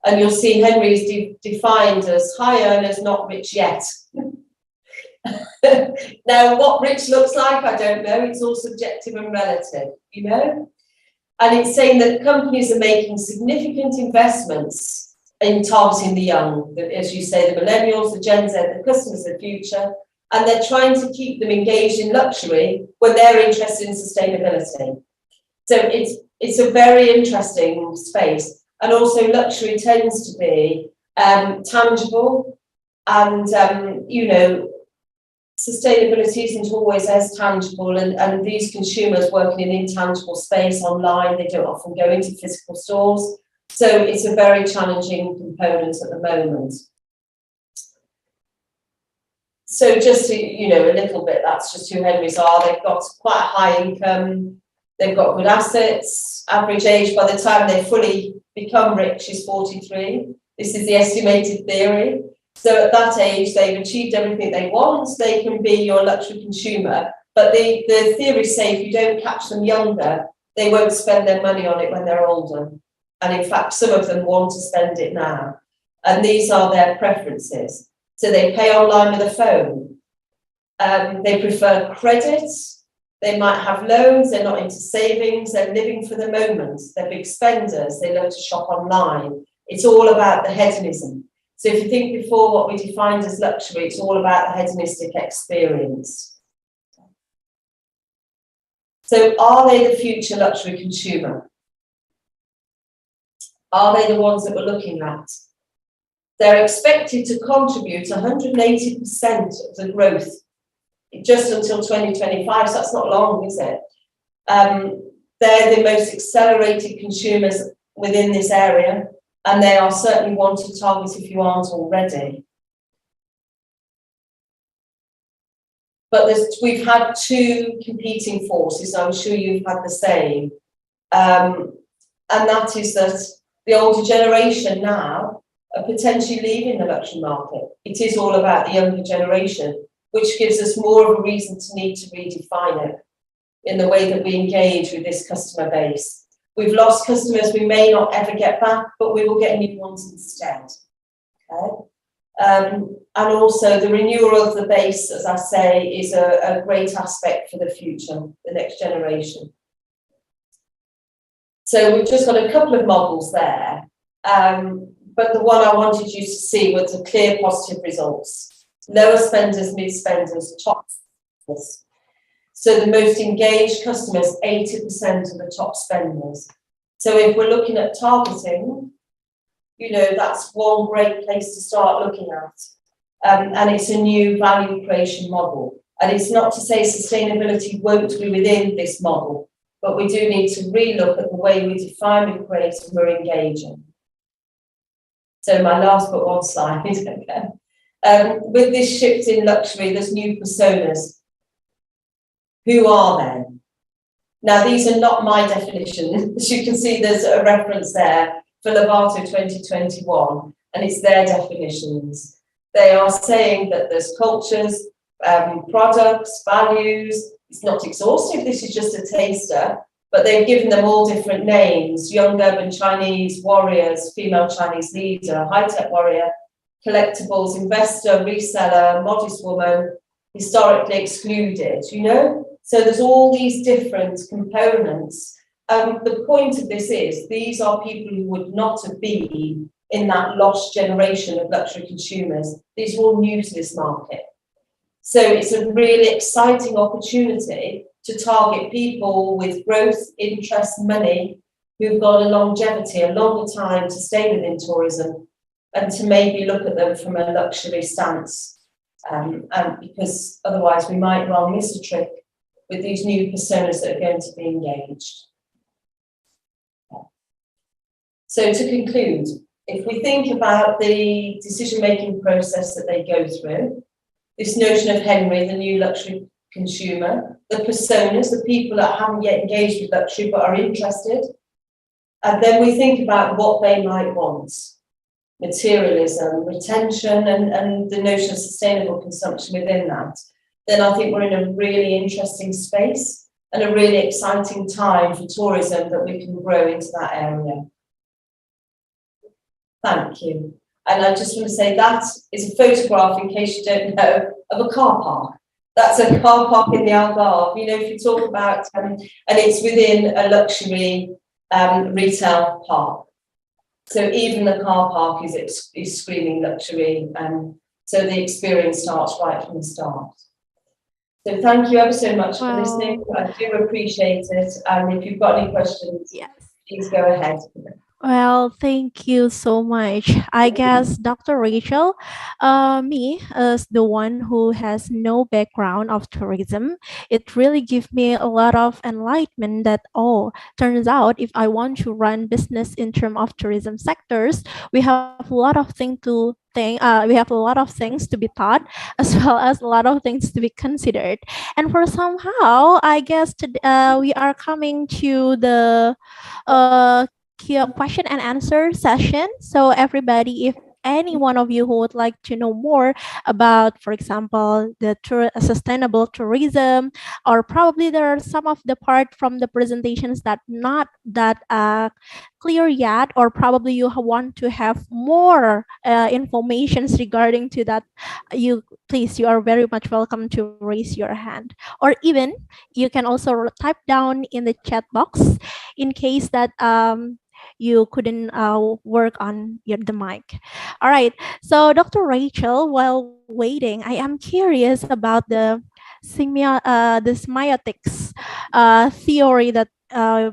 And you'll see Henry is defined as high earners, not rich yet. Now, what rich looks like, I don't know. It's all subjective and relative, you know? And it's saying that companies are making significant investments in targeting the young, as you say, the millennials, the Gen Z, the customers of the future, and they're trying to keep them engaged in luxury when they're interested in sustainability. So it's a very interesting space. And also luxury tends to be tangible, and, you know, sustainability isn't always as tangible, and these consumers work in an intangible space online, they don't often go into physical stores. So it's a very challenging component at the moment. So just to, you know, a little bit, that's just who Henrys are. They've got quite a high income, they've got good assets, average age by the time they fully become rich is 43. This is the estimated theory. So at that age, they've achieved everything they want, they can be your luxury consumer. But the theories say if you don't catch them younger, they won't spend their money on it when they're older. And in fact, some of them want to spend it now. And these are their preferences. So they pay online with a phone. They prefer credit. They might have loans. They're not into savings. They're living for the moment. They're big spenders. They love to shop online. It's all about the hedonism. So if you think before what we defined as luxury, it's all about the hedonistic experience. So are they the future luxury consumer? Are they the ones that we're looking at? They're expected to contribute 180% of the growth just until 2025, so that's not long, is it? They're the most accelerated consumers within this area, and they are certainly one to target if you aren't already. But we've had two competing forces, I'm sure you've had the same, and that is that the older generation now are potentially leaving the luxury market. It is all about the younger generation, which gives us more of a reason to need to redefine it in the way that we engage with this customer base. We've lost customers we may not ever get back, but we will get new ones instead. Okay? And also the renewal of the base, as I say, is a great aspect for the future, the next generation. So we've just got a couple of models there, but the one I wanted you to see was the clear positive results. Lower spenders, mid spenders, top spenders. So the most engaged customers, 80% of the top spenders. So if we're looking at targeting, you know, that's one great place to start looking at. And it's a new value creation model. And it's not to say sustainability won't be within this model, but we do need to relook at the way we define and create and we're engaging. So my last but one slide, okay. With this shift in luxury, there's new personas. Who are they? Now, these are not my definition. As you can see, there's a reference there for Lovato 2021, and it's their definitions. They are saying that there's cultures, products, values. It's not exhaustive, this is just a taster, but they've given them all different names: young urban Chinese, warriors, female Chinese leader, high-tech warrior, collectibles, investor, reseller, modest woman, historically excluded, you know? So there's all these different components. The point of this is these are people who would not have been in that lost generation of luxury consumers. These are all new to this market. So it's a really exciting opportunity to target people with growth, interest, money, who've got a longevity, a longer time to stay within tourism, and to maybe look at them from a luxury stance. And because otherwise we might well miss a trick with these new personas that are going to be engaged. So to conclude, if we think about the decision-making process that they go through, this notion of Henry, the new luxury consumer, the personas, the people that haven't yet engaged with luxury but are interested, and then we think about what they might want. Materialism, retention, and the notion of sustainable consumption within that, then I think we're in a really interesting space. and a really exciting time for tourism that we can grow into that area. Thank you. And I just want to say that is a photograph, in case you don't know, of a car park. That's a car park in the Algarve. You know, if you talk about, and it's within a luxury retail park. So even the car park is screaming luxury, so the experience starts right from the start. So thank you ever so much for listening. I do appreciate it. And if you've got any questions, Yes. please go ahead. Well, thank you so much. I guess Dr. Rachel, me as the one who has no background of tourism, it really gives me a lot of enlightenment that, oh, turns out if I want to run business in terms of tourism sectors, we have a lot of things to think, we have a lot of things to be taught, as well as a lot of things to be considered. And for somehow, I guess we are coming to the question and answer session. So everybody, if any one of you who would like to know more about, for example, the sustainable tourism, or probably there are some of the part from the presentations that not that clear yet, or probably you want to have more informations regarding to that, you are very much welcome to raise your hand, or even you can also type down in the chat box in case that you couldn't work on the mic. All right. So Dr. Rachel, while waiting, I am curious about the semiotics theory that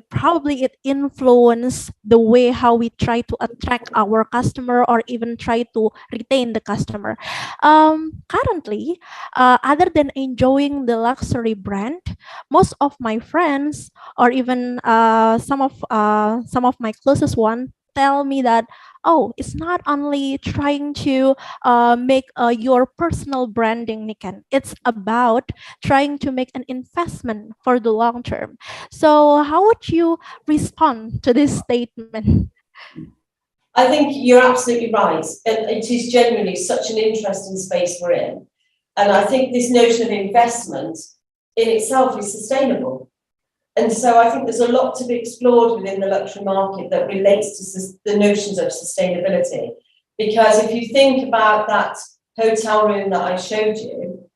probably it influenced the way how we try to attract our customer or even try to retain the customer. Currently, other than enjoying the luxury brand, most of my friends or even some of my closest one tell me that, oh, it's not only trying to make your personal branding, Niken. It's about trying to make an investment for the long term. So how would you respond to this statement? I think you're absolutely right. And it is genuinely such an interesting space we're in. And I think this notion of investment in itself is sustainable. And so I think there's a lot to be explored within the luxury market that relates to the notions of sustainability. Because if you think about that hotel room that I showed you,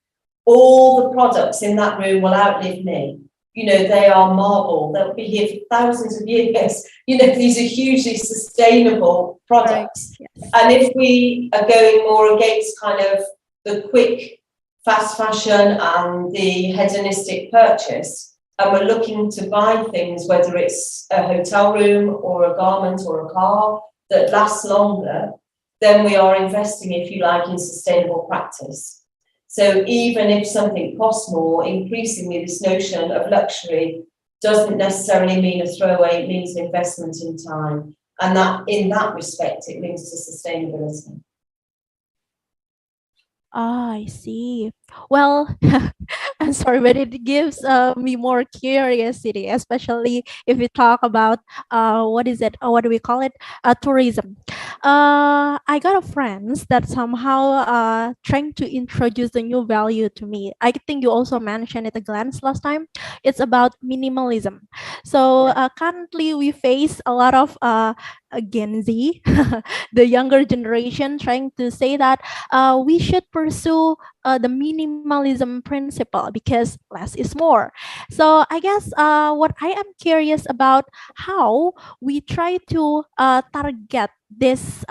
all the products in that room will outlive me. You know, they are marble, they'll be here for thousands of years. You know, these are hugely sustainable products. Right. Yes. And if we are going more against kind of the quick, fast fashion and the hedonistic purchase, and we're looking to buy things, whether it's a hotel room or a garment or a car that lasts longer, then we are investing, if you like, in sustainable practice. So even if something costs more, increasingly this notion of luxury doesn't necessarily mean a throwaway, it means an investment in time. And that, in that respect, it links to sustainability. I see. Well, I'm sorry, but it gives me more curiosity, especially if we talk about what is it? What do we call it? Tourism. I got a friends that somehow trying to introduce a new value to me. I think you also mentioned it a glance last time. It's about minimalism. So currently we face a lot of Gen Z, the younger generation, trying to say that we should pursue the minimalism principle because less is more. So I guess what I am curious about how we try to target this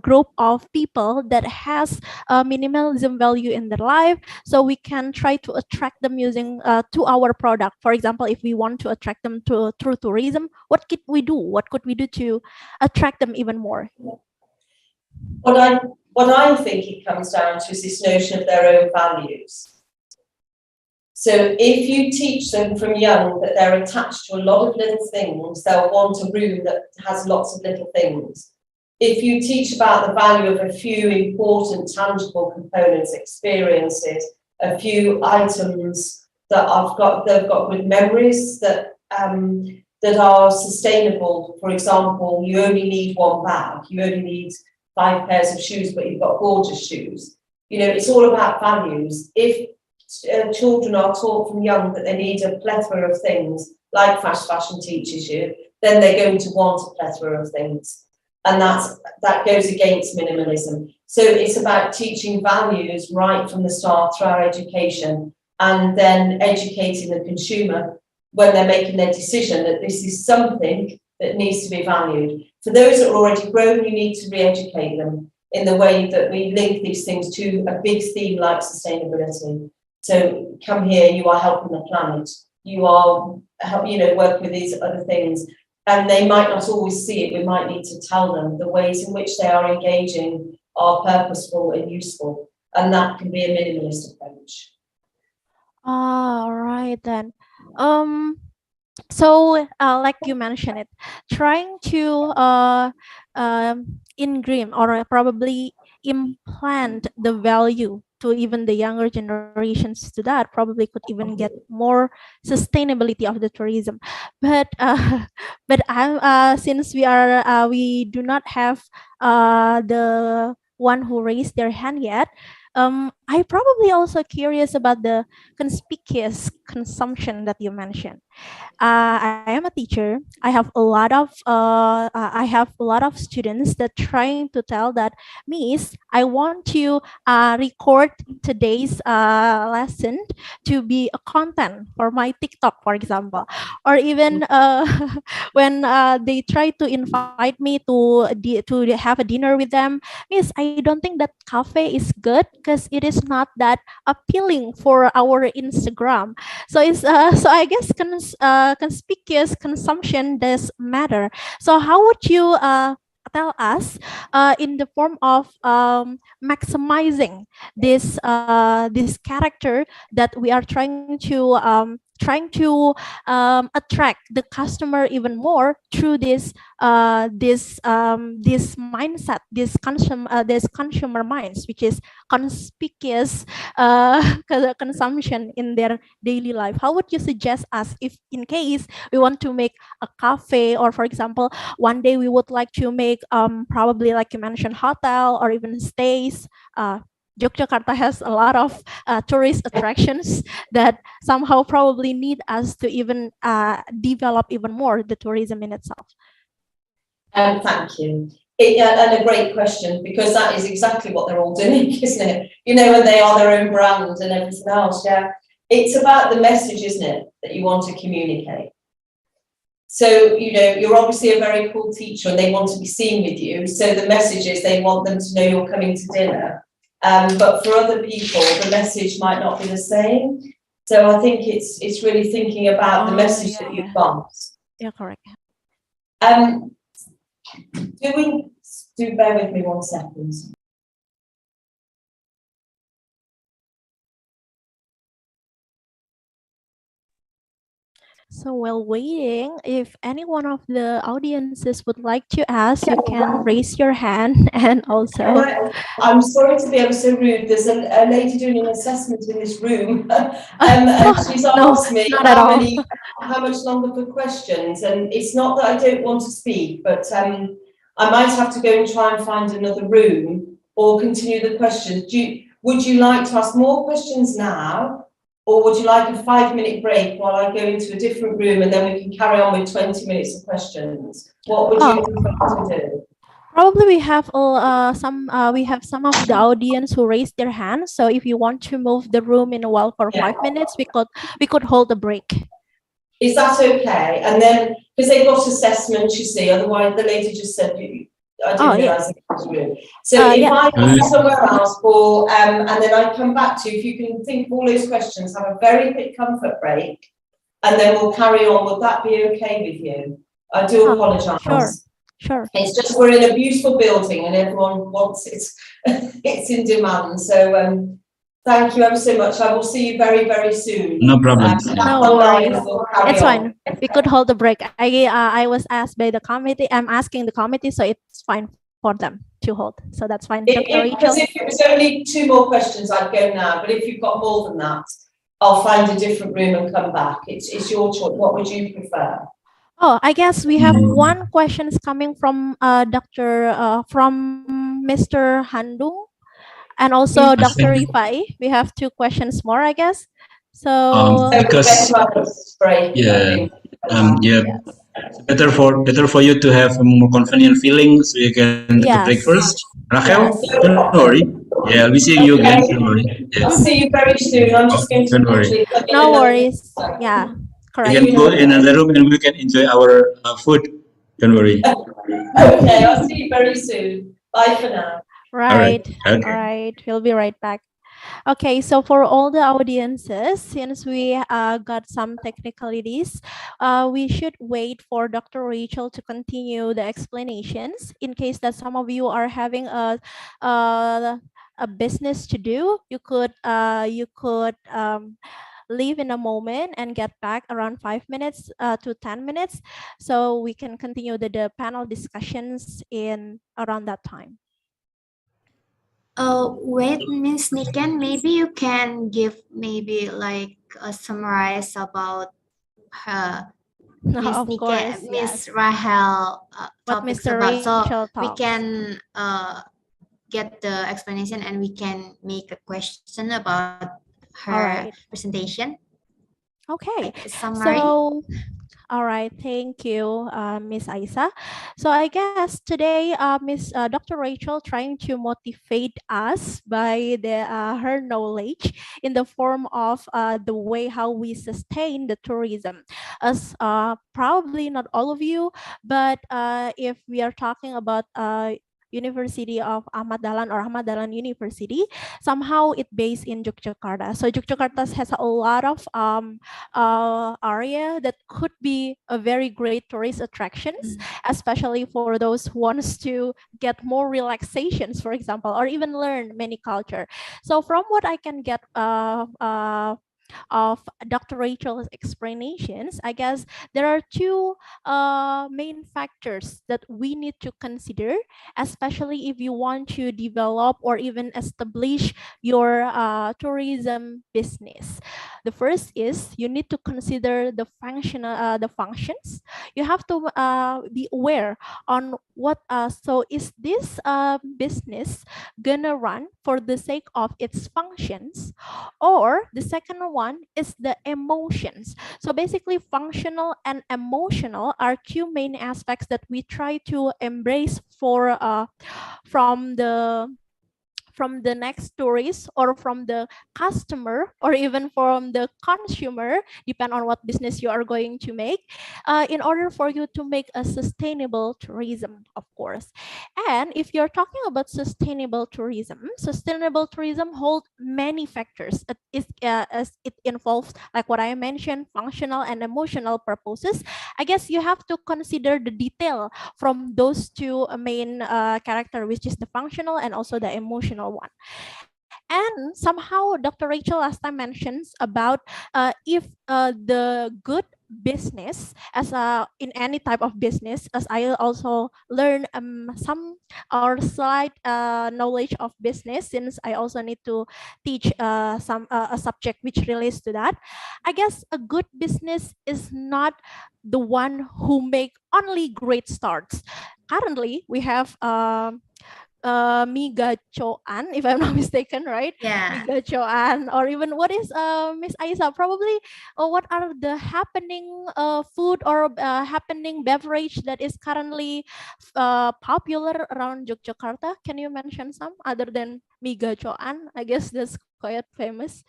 group of people that has minimalism value in their life, so we can try to attract them using to our product. For example, if we want to attract them through tourism, what could we do? What could we do to attract them even more? What I think it comes down to is this notion of their own values. So if you teach them from young that they're attached to a lot of little things, they'll want a room that has lots of little things. If you teach about the value of a few important tangible components, experiences, a few items that they've got good memories that are sustainable. For example, you only need one bag, you only need 5 pairs of shoes, but you've got gorgeous shoes. You know, it's all about values. If children are taught from young that they need a plethora of things, like fast fashion teaches you, then they're going to want a plethora of things. And that goes against minimalism. So it's about teaching values right from the start through our education, and then educating the consumer when they're making their decision that this is something that needs to be valued. For those that are already grown, you need to re-educate them in the way that we link these things to a big theme like sustainability. So come here, you are helping the planet. You are, working with these other things. And they might not always see it. We might need to tell them the ways in which they are engaging are purposeful and useful. And that can be a minimalist approach. All right then. So like you mentioned it, trying to ingrain or probably implant the value to even the younger generations to that probably could even get more sustainability of the tourism. But but since we do not have the one who raised their hand yet, I probably also curious about the conspicuous consumption that you mentioned. I am a teacher. I have a lot of students that trying to tell that, Miss, I want to record today's lesson to be a content for my TikTok, for example, or even when they try to invite me to have a dinner with them. Miss, I don't think that cafe is good because it is not that appealing for our Instagram. So so I guess conspicuous consumption does matter. So how would you tell us in the form of maximizing this character that we are trying to attract the customer even more through this mindset, this consumer minds, which is conspicuous consumption in their daily life. How would you suggest us if in case we want to make a cafe, or for example one day we would like to make probably like you mentioned hotel or even stays. Yogyakarta has a lot of tourist attractions that somehow probably need us to even develop even more the tourism in itself. Thank you. And a great question, because that is exactly what they're all doing, isn't it? And they are their own brand and everything else. Yeah, it's about the message, isn't it, that you want to communicate. So, you're obviously a very cool teacher and they want to be seen with you. So the message is they want them to know you're coming to dinner. But for other people, the message might not be the same. So I think it's really thinking about the message that you've got. Yeah, correct. Do bear with me 1 second. So while waiting, if any one of the audiences would like to ask, you can raise your hand. And also, I'm sorry to be ever so rude. There's a lady doing an assessment in this room, and she's asked me how much longer for questions. And it's not that I don't want to speak, but I might have to go and try and find another room or continue the questions. Would you like to ask more questions now? Or would you like a 5-minute break while I go into a different room and then we can carry on with 20 minutes of questions? What would you prefer to do? Probably we have some of the audience who raised their hands. So if you want to move the room in a while for 5 minutes, we could hold a break. Is that okay? And then because they've got assessments, you see, otherwise the lady just said I didn't realise it was room. So if I go somewhere else for and then I come back to you, if you can think of all those questions, have a very quick comfort break, and then we'll carry on. Would that be okay with you? I do apologise. Sure. It's just we're in a beautiful building and everyone wants it. It's in demand. So thank you ever so much. I will see you very, very soon. No problem. No worries. It's fine. We could hold a break. I was asked by the committee. I'm asking the committee, so it's fine for them to hold. So that's fine. If it was only 2 more questions, I'd go now. But if you've got more than that, I'll find a different room and come back. It's your choice. What would you prefer? Oh, I guess we have one question is coming from from Mr. Handung. And also Dr. Thank you. Rifai, we have 2 questions more, I guess. So, So Because better to have a break, I yeah, think. yeah, yes. better for you to have a more convenient feeling, so you can take a break first. Yes. Rachel, Yes. don't worry. Yeah, I'll be seeing you again. Don't Okay, worry. Yeah, I'll see you very soon. I'm just going to don't worry. literally put in No another meeting. worries. Yeah, You correct. can go in another room and we can enjoy our food. Don't worry. Okay, I'll see you very soon. Bye for now. All right. Right. All Okay. right. We'll be right back. Okay, so for all the audiences, since we got some technicalities, we should wait for Dr. Rachel to continue the explanations. In case that some of you are having a business to do, you could leave in a moment and get back around 5 minutes to 10 minutes, so we can continue the panel discussions in around that time. Wait, Miss Niken, maybe you can give maybe like a summarize about her Miss Of course, Niken, Miss yes. Rahel What topics Mr. about, so Rachel we talks. can get the explanation and we can make a question about All her right. presentation, Okay. like a summary. So, all right. Thank you, Miss Aisa. So I guess today, Miss Dr. Rachel trying to motivate us by her knowledge in the form of the way how we sustain the tourism. As probably not all of you, but if we are talking about University of Ahmad Dahlan or Ahmad Dahlan University, somehow it based in Yogyakarta. So Yogyakarta has a lot of area that could be a very great tourist attractions, especially for those who wants to get more relaxations, for example, or even learn many culture. So from what I can get of Dr. Rachel's explanations, I guess there are 2 main factors that we need to consider, especially if you want to develop or even establish your tourism business. The first is you need to consider the functions. You have to be aware on what. So is this business gonna run for the sake of its functions, or the second one is the emotions. So basically, functional and emotional are 2 main aspects that we try to embrace for from the next tourist or from the customer or even from the consumer, depend on what business you are going to make, in order for you to make a sustainable tourism, of course. And if you're talking about sustainable tourism hold many factors. As it involves, like what I mentioned, functional and emotional purposes. I guess you have to consider the detail from those 2 main character, which is the functional and also the emotional one. And somehow Dr. Rachel last time mentions about if the good business as in any type of business, as I also learn some or slight knowledge of business, since I also need to teach some a subject which relates to that. I guess a good business is not the one who make only great starts. Currently we have Miga Choan, if I'm not mistaken, right? Yeah, Miga Choan, or even what is Miss Aisa? Probably, what are the happening food or happening beverage that is currently popular around Yogyakarta? Can you mention some other than Miga Choan? I guess that's quite famous.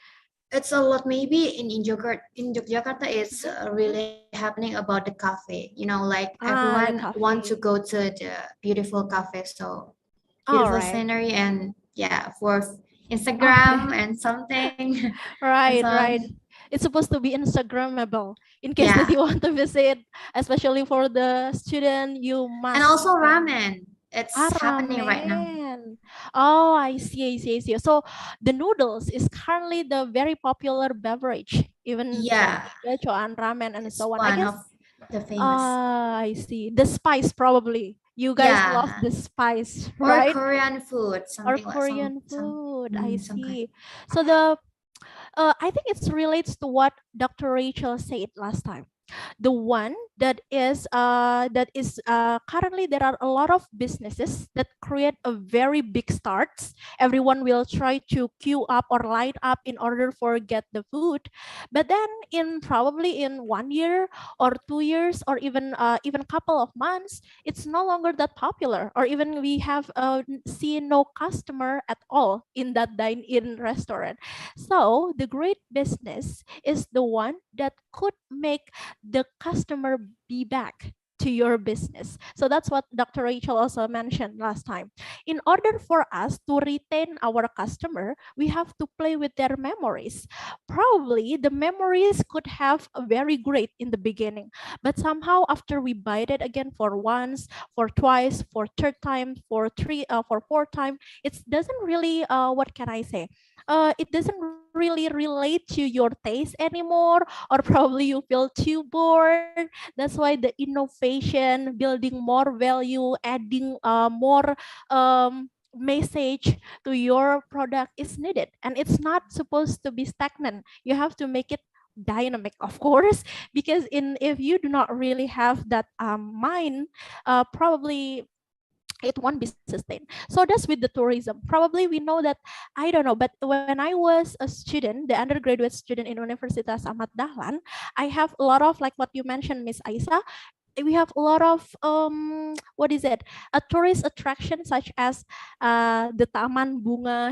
it's a lot. Maybe in Yogyakarta, it's really happening about the cafe. You know, like Ah, the everyone want to cafe. go to the beautiful cafe. So All beautiful right. scenery and yeah, for Instagram Okay. and something and Right, so right. on. It's supposed to be Instagrammable. In case that Yeah, you want to visit, especially for the student, you and must also bring. ramen. Ah, It's happening right now. ramen. Oh, I see. So the noodles is currently the very popular beverage, even from Yeah, Gacho and ramen and it's so on. I one guess. of the famous. I see. The spice probably. You guys love Yeah, the spice, or right? Korean food, Or something like Korean food. I some kind. see. So the I think it relates to what Dr. Rachel said last time. the one that is currently there are a lot of businesses that create a very big starts. Everyone will try to queue up or line up in order for get the food, but then in probably in 1 year or 2 years or even couple of months, it's no longer that popular, or even we have seen no customer at all in that dine-in restaurant. So the great business is the one that could make the customer be back to your business. So that's what Dr. Rachel also mentioned last time. In order for us to retain our customer, we have to play with their memories. Probably the memories could have a very great in the beginning, but somehow after we bite it again for once, for twice, for third time, for fourth time, it doesn't really what can I say? It doesn't really relate to your taste anymore, or probably you feel too bored. That's why the innovation, building more value, adding more message to your product is needed, and it's not supposed to be stagnant. You have to make it dynamic, of course, because in if you do not really have that mind, probably it won't be sustained. So that's with the tourism. Probably we know that, I don't know, but when I was a student, the undergraduate student in Universitas Ahmad Dahlan, I have a lot of, like what you mentioned, Miss Aisa, we have a lot of what is it, a tourist attraction such as the Taman Bunga,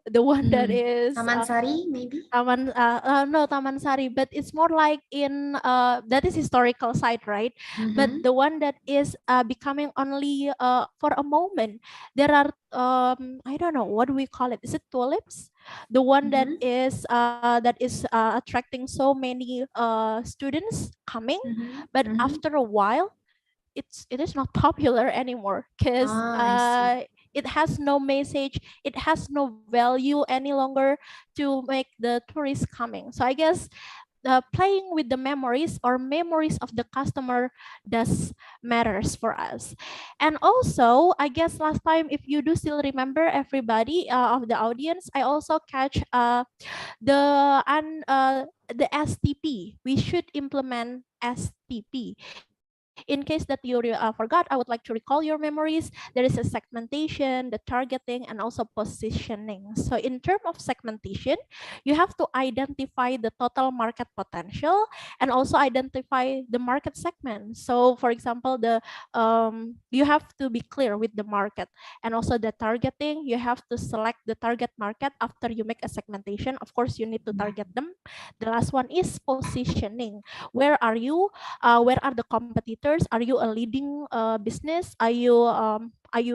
the one that is Taman Sari, maybe? No, Taman Sari, but it's more like in that is historical site, right? But Mhm. the one that is becoming only for a moment, there are I don't know, what do we call it? Is it tulips? The one Mhm. that is attracting so many students coming, Mhm. but Mhm. after a while, it is not popular anymore because Ah, I see. it has no message, it has no value any longer to make the tourists coming. So I guess playing with the memories or memories of the customer does matters for us. And also, I guess last time, if you do still remember, everybody of the audience, I also catch the STP. We should implement STP. In case that you forgot, I would like to recall your memories. There is a segmentation, the targeting, and also positioning. So in terms of segmentation, you have to identify the total market potential and also identify the market segment. So for example, you have to be clear with the market, and also the targeting. You have to select the target market after you make a segmentation. Of course, you need to target them. The last one is positioning. Where are you? Where are the competitors? Are you a leading business? Are you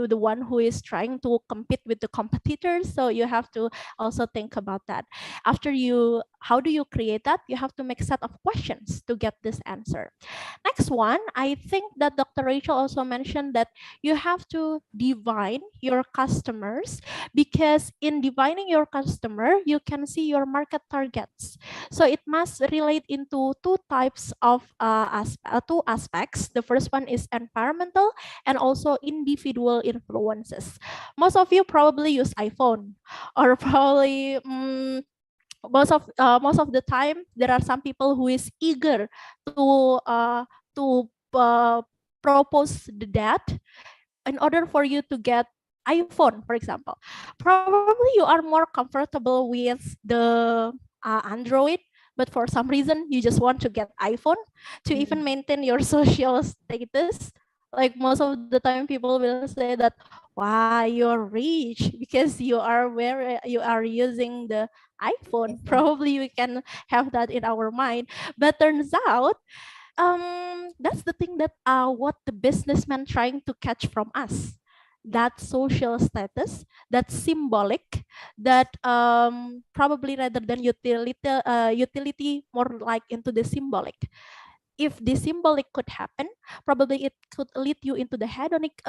the one who is trying to compete with the competitors? So you have to also think about that. How do you create that? You have to make a set of questions to get this answer. Next one, I think that Dr. Rachel also mentioned that you have to divine your customers, because in divining your customer, you can see your market targets. So it must relate into two types of two aspects. The first one is environmental and also individual influences. Most of you probably use iPhone, or probably most of the time there are some people who is eager to propose the that in order for you to get iPhone, for example. Probably you are more comfortable with the Android, but for some reason you just want to get iPhone to even maintain your social status. Like most of the time, people will say that, "Wow, you're rich because you are using the iPhone." Probably we can have that in our mind, but turns out that's the thing that what the businessman trying to catch from us, that social status, that symbolic, that probably rather than utility, more like into the symbolic. If the symbolic could happen, probably it could lead you into the hedonic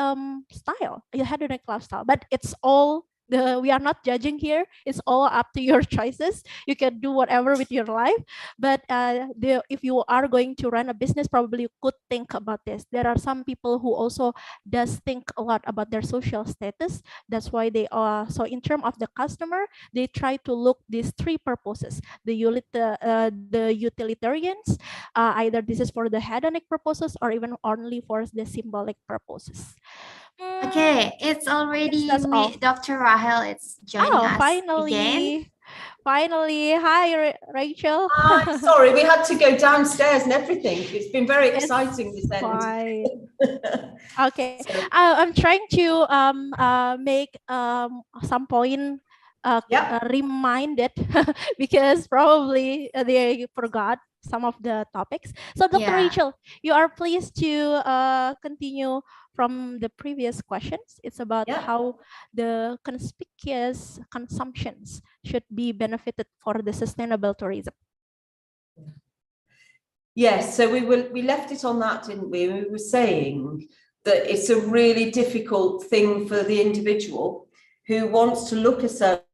style, a hedonic lifestyle, but it's all we are not judging here. It's all up to your choices. You can do whatever with your life. But if you are going to run a business, probably you could think about this. There are some people who also does think a lot about their social status. That's why they are, so in terms of the customer, they try to look these three purposes: the utilitarians, either this is for the hedonic purposes or even only for the symbolic purposes. Okay, it's already That's all. Dr. Rahel. It's joining Oh, us again. finally. Hi, Rachel. Sorry, we had to go downstairs and everything. It's been very exciting It's this end. fine. Okay, So, I'm trying to make some point yeah. reminded because probably they forgot some of the topics. So, Dr. Yeah. Rachel, you are pleased to continue from the previous questions. It's about Yeah. how the conspicuous consumptions should be benefited for the sustainable tourism. Yes, so we left it on that, didn't we? We were saying that it's a really difficult thing for the individual who wants to look a certain,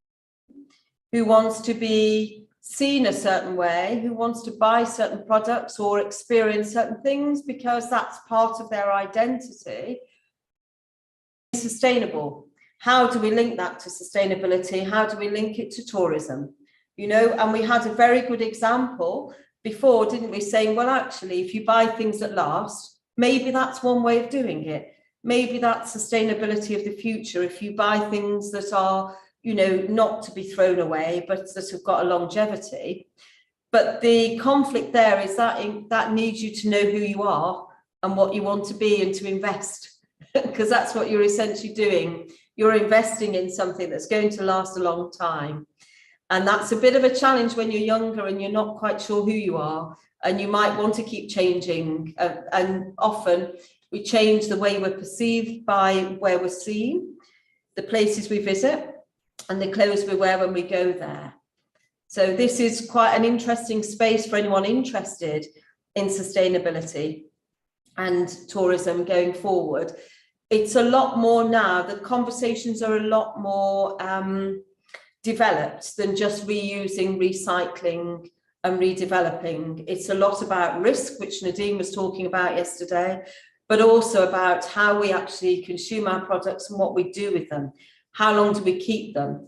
who wants to be seen a certain way, who wants to buy certain products or experience certain things because that's part of their identity. Sustainable. How do we link that to sustainability? How do we link it to tourism? You know, and we had a very good example before, didn't we, saying, well, actually, if you buy things that last, maybe that's one way of doing it. Maybe that's sustainability of the future. If you buy things that are, you know, not to be thrown away, but that have got a longevity. But the conflict there is that needs you to know who you are and what you want to be and to invest, because that's what you're essentially doing. You're investing in something that's going to last a long time. And that's a bit of a challenge when you're younger and you're not quite sure who you are, and you might want to keep changing. And often we change the way we're perceived by where we're seen, the places we visit, and the clothes we wear when we go there. So this is quite an interesting space for anyone interested in sustainability and tourism going forward. It's a lot more now, the conversations are a lot more developed than just reusing, recycling and redeveloping. It's a lot about risk, which Nadine was talking about yesterday, but also about how we actually consume our products and what we do with them. How long do we keep them?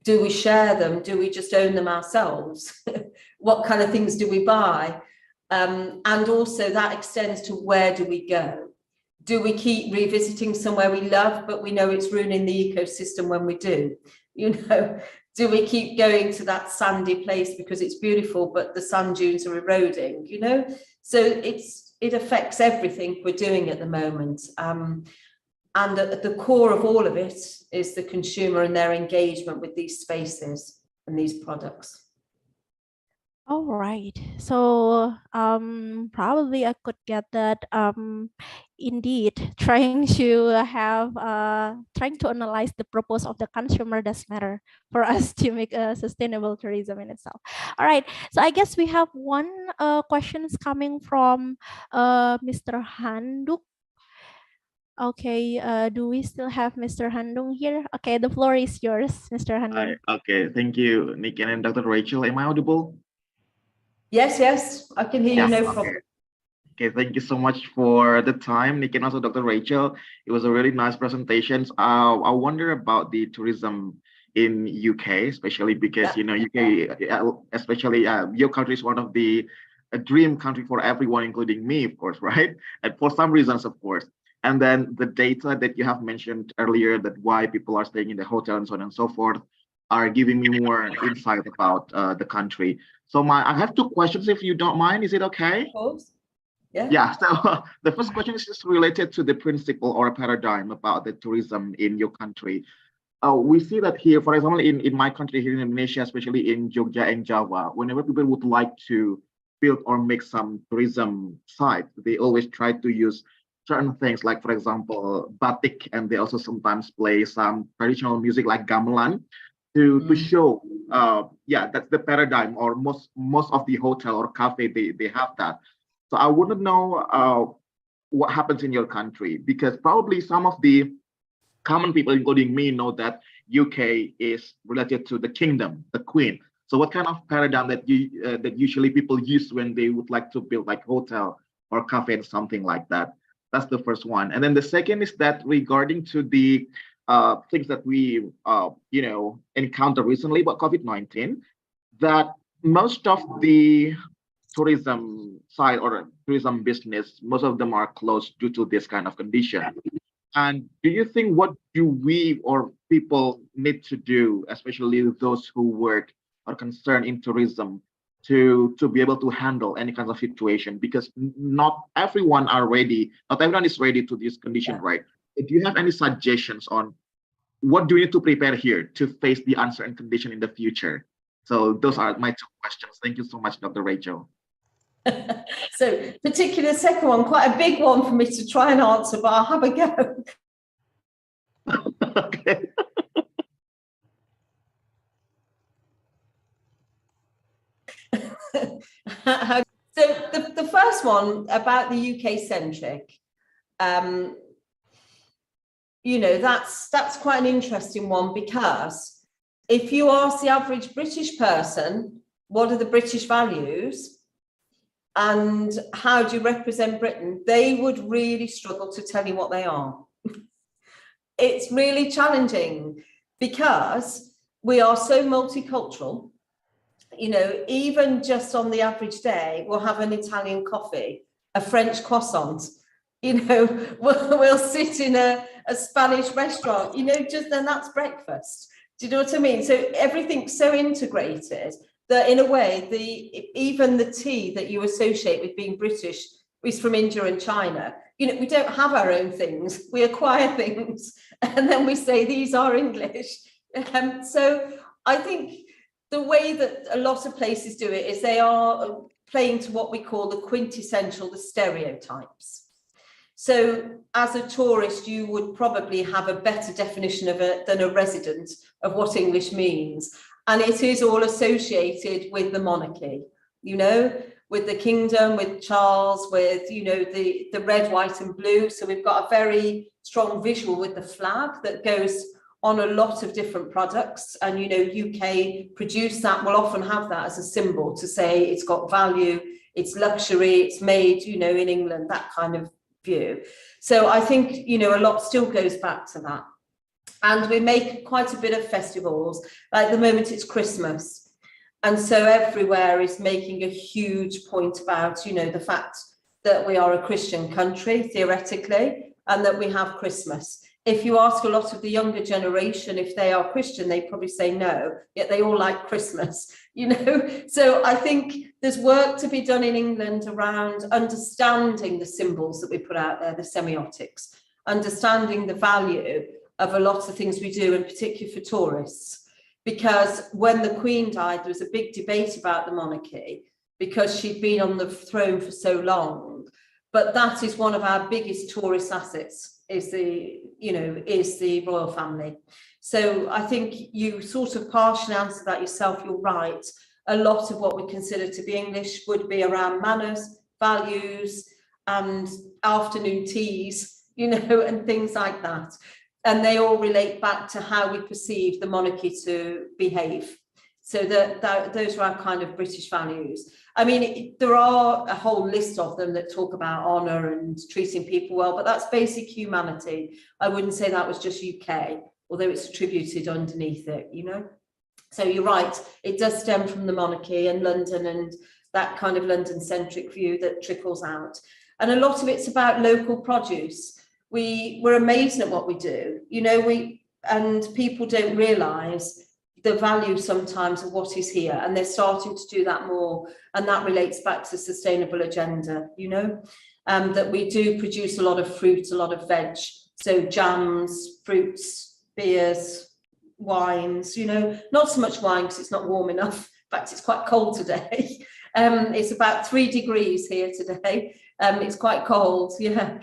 Do we share them? Do we just own them ourselves? What kind of things do we buy? And also that extends to where do we go? Do we keep revisiting somewhere we love, but we know it's ruining the ecosystem when we do? You know, do we keep going to that sandy place because it's beautiful, but the sand dunes are eroding, you know? So it affects everything we're doing at the moment. And at the core of all of it is the consumer and their engagement with these spaces and these products. All right. So probably I could get that. Indeed, trying to analyze the purpose of the consumer does matter for us to make a sustainable tourism in itself. All right. So I guess we have one questions coming from Mr. Handuk. Okay, do we still have Mr. Handung here? Okay, the floor is yours, Mr. Handung. Okay, thank you, Niken and Dr. Rachel. Am I audible? Yes, I can hear you, no problem. Okay, thank you so much for the time, Niken, also Dr. Rachel. It was a really nice presentation. I wonder about the tourism in UK, especially because, you know, UK, especially your country is one of the dream country for everyone, including me, of course, right? And for some reasons, of course. And then the data that you have mentioned earlier, that why people are staying in the hotel and so on and so forth, are giving me more insight about the country. So I have two questions, if you don't mind. Is it okay? Of course. Yeah. Yeah. So the first question is just related to the principle or paradigm about the tourism in your country. We see that here, for example, in my country here in Indonesia, especially in Jogja and Java, whenever people would like to build or make some tourism site, they always try to use certain things, like, for example, batik, and they also sometimes play some traditional music like gamelan to show, that's the paradigm, or most of the hotel or cafe, they have that. So I want to know what happens in your country, because probably some of the common people, including me, know that UK is related to the kingdom, the queen. So what kind of paradigm that usually people use when they would like to build like hotel or cafe and something like that? That's the first one. And then the second is that regarding to the things that we encountered recently about COVID-19, that most of the tourism side or tourism business, most of them are closed due to this kind of condition. And do you think what do we or people need to do, especially those who work or concerned in tourism, to be able to handle any kind of situation? Because not everyone is ready to this condition, right? Do you have any suggestions on what do we need to prepare here to face the uncertain condition in the future? So those are my two questions. Thank you so much, Dr. Rachel. So particularly the second one, quite a big one for me to try and answer, but I'll have a go. Okay. So the first one about the UK centric, that's quite an interesting one, because if you ask the average British person, what are the British values and how do you represent Britain, they would really struggle to tell you what they are. It's really challenging because we are so multicultural. Even just on the average day, we'll have an Italian coffee, a French croissant, we'll sit in a Spanish restaurant, then that's breakfast. Do you know what I mean? So everything's so integrated that in a way, even the tea that you associate with being British is from India and China. We don't have our own things. We acquire things and then we say these are English. So I think the way that a lot of places do it is they are playing to what we call the quintessential, the stereotypes. So as a tourist, you would probably have a better definition of it than a resident of what English means. And it is all associated with the monarchy, with the kingdom, with Charles, with, the red, white and blue. So we've got a very strong visual with the flag that goes on a lot of different products. And, UK produce that, will often have that as a symbol to say it's got value, it's luxury, it's made, in England, that kind of view. So I think, a lot still goes back to that. And we make quite a bit of festivals. Like the moment it's Christmas. And so everywhere is making a huge point about, the fact that we are a Christian country, theoretically, and that we have Christmas. If you ask a lot of the younger generation if they are Christian, they probably say no, yet they all like Christmas, So I think there's work to be done in England around understanding the symbols that we put out there, the semiotics, understanding the value of a lot of things we do, in particular for tourists. Because when the Queen died, there was a big debate about the monarchy because she'd been on the throne for so long. But that is one of our biggest tourist assets, is the royal family. So I think you sort of partially answered that yourself. You're right. A lot of what we consider to be English would be around manners, values, and afternoon teas, and things like that. And they all relate back to how we perceive the monarchy to behave. So those are our kind of British values. I mean, there are a whole list of them that talk about honour and treating people well, but that's basic humanity. I wouldn't say that was just UK, although it's attributed underneath it, So you're right, it does stem from the monarchy and London and that kind of London-centric view that trickles out. And a lot of it's about local produce. We're amazed at what we do, and people don't realise the value sometimes of what is here, and they're starting to do that more, and that relates back to the sustainable agenda, that we do produce a lot of fruit, a lot of veg, so jams, fruits, beers, wines, not so much wine because it's not warm enough. In fact, it's quite cold today. It's about 3 degrees here today. It's quite cold, yeah.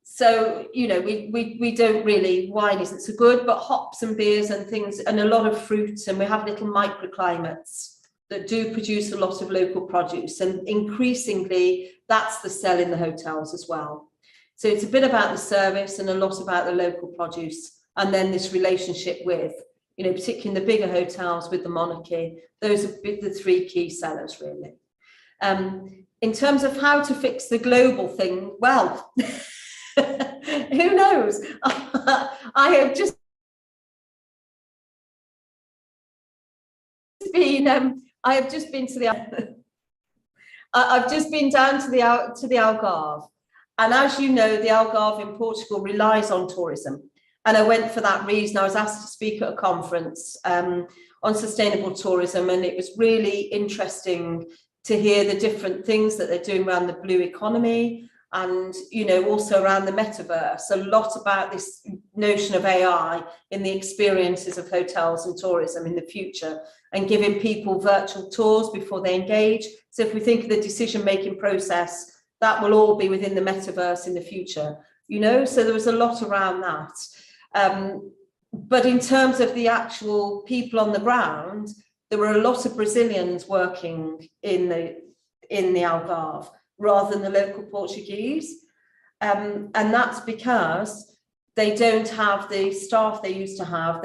So, we don't really, wine isn't so good, but hops and beers and things, and a lot of fruits, and we have little microclimates that do produce a lot of local produce, and increasingly that's the sell in the hotels as well. So it's a bit about the service and a lot about the local produce and then this relationship with, you know, particularly in the bigger hotels with the monarchy. Those are the three key sellers, really. In terms of how to fix the global thing, well, who knows? I have just been to the I've just been down to the Algarve, and as you know, the Algarve in Portugal relies on tourism. And I went for that reason. I was asked to speak at a conference on sustainable tourism, and it was really interesting to hear the different things that they're doing around the blue economy, and, you know, also around the metaverse. A lot about this notion of AI in the experiences of hotels and tourism in the future, and giving people virtual tours before they engage. So if we think of the decision-making process, that will all be within the metaverse in the future, you know, so there was a lot around that. But in terms of the actual people on the ground, there were a lot of Brazilians working in the Algarve rather than the local Portuguese. And that's because they don't have the staff they used to have.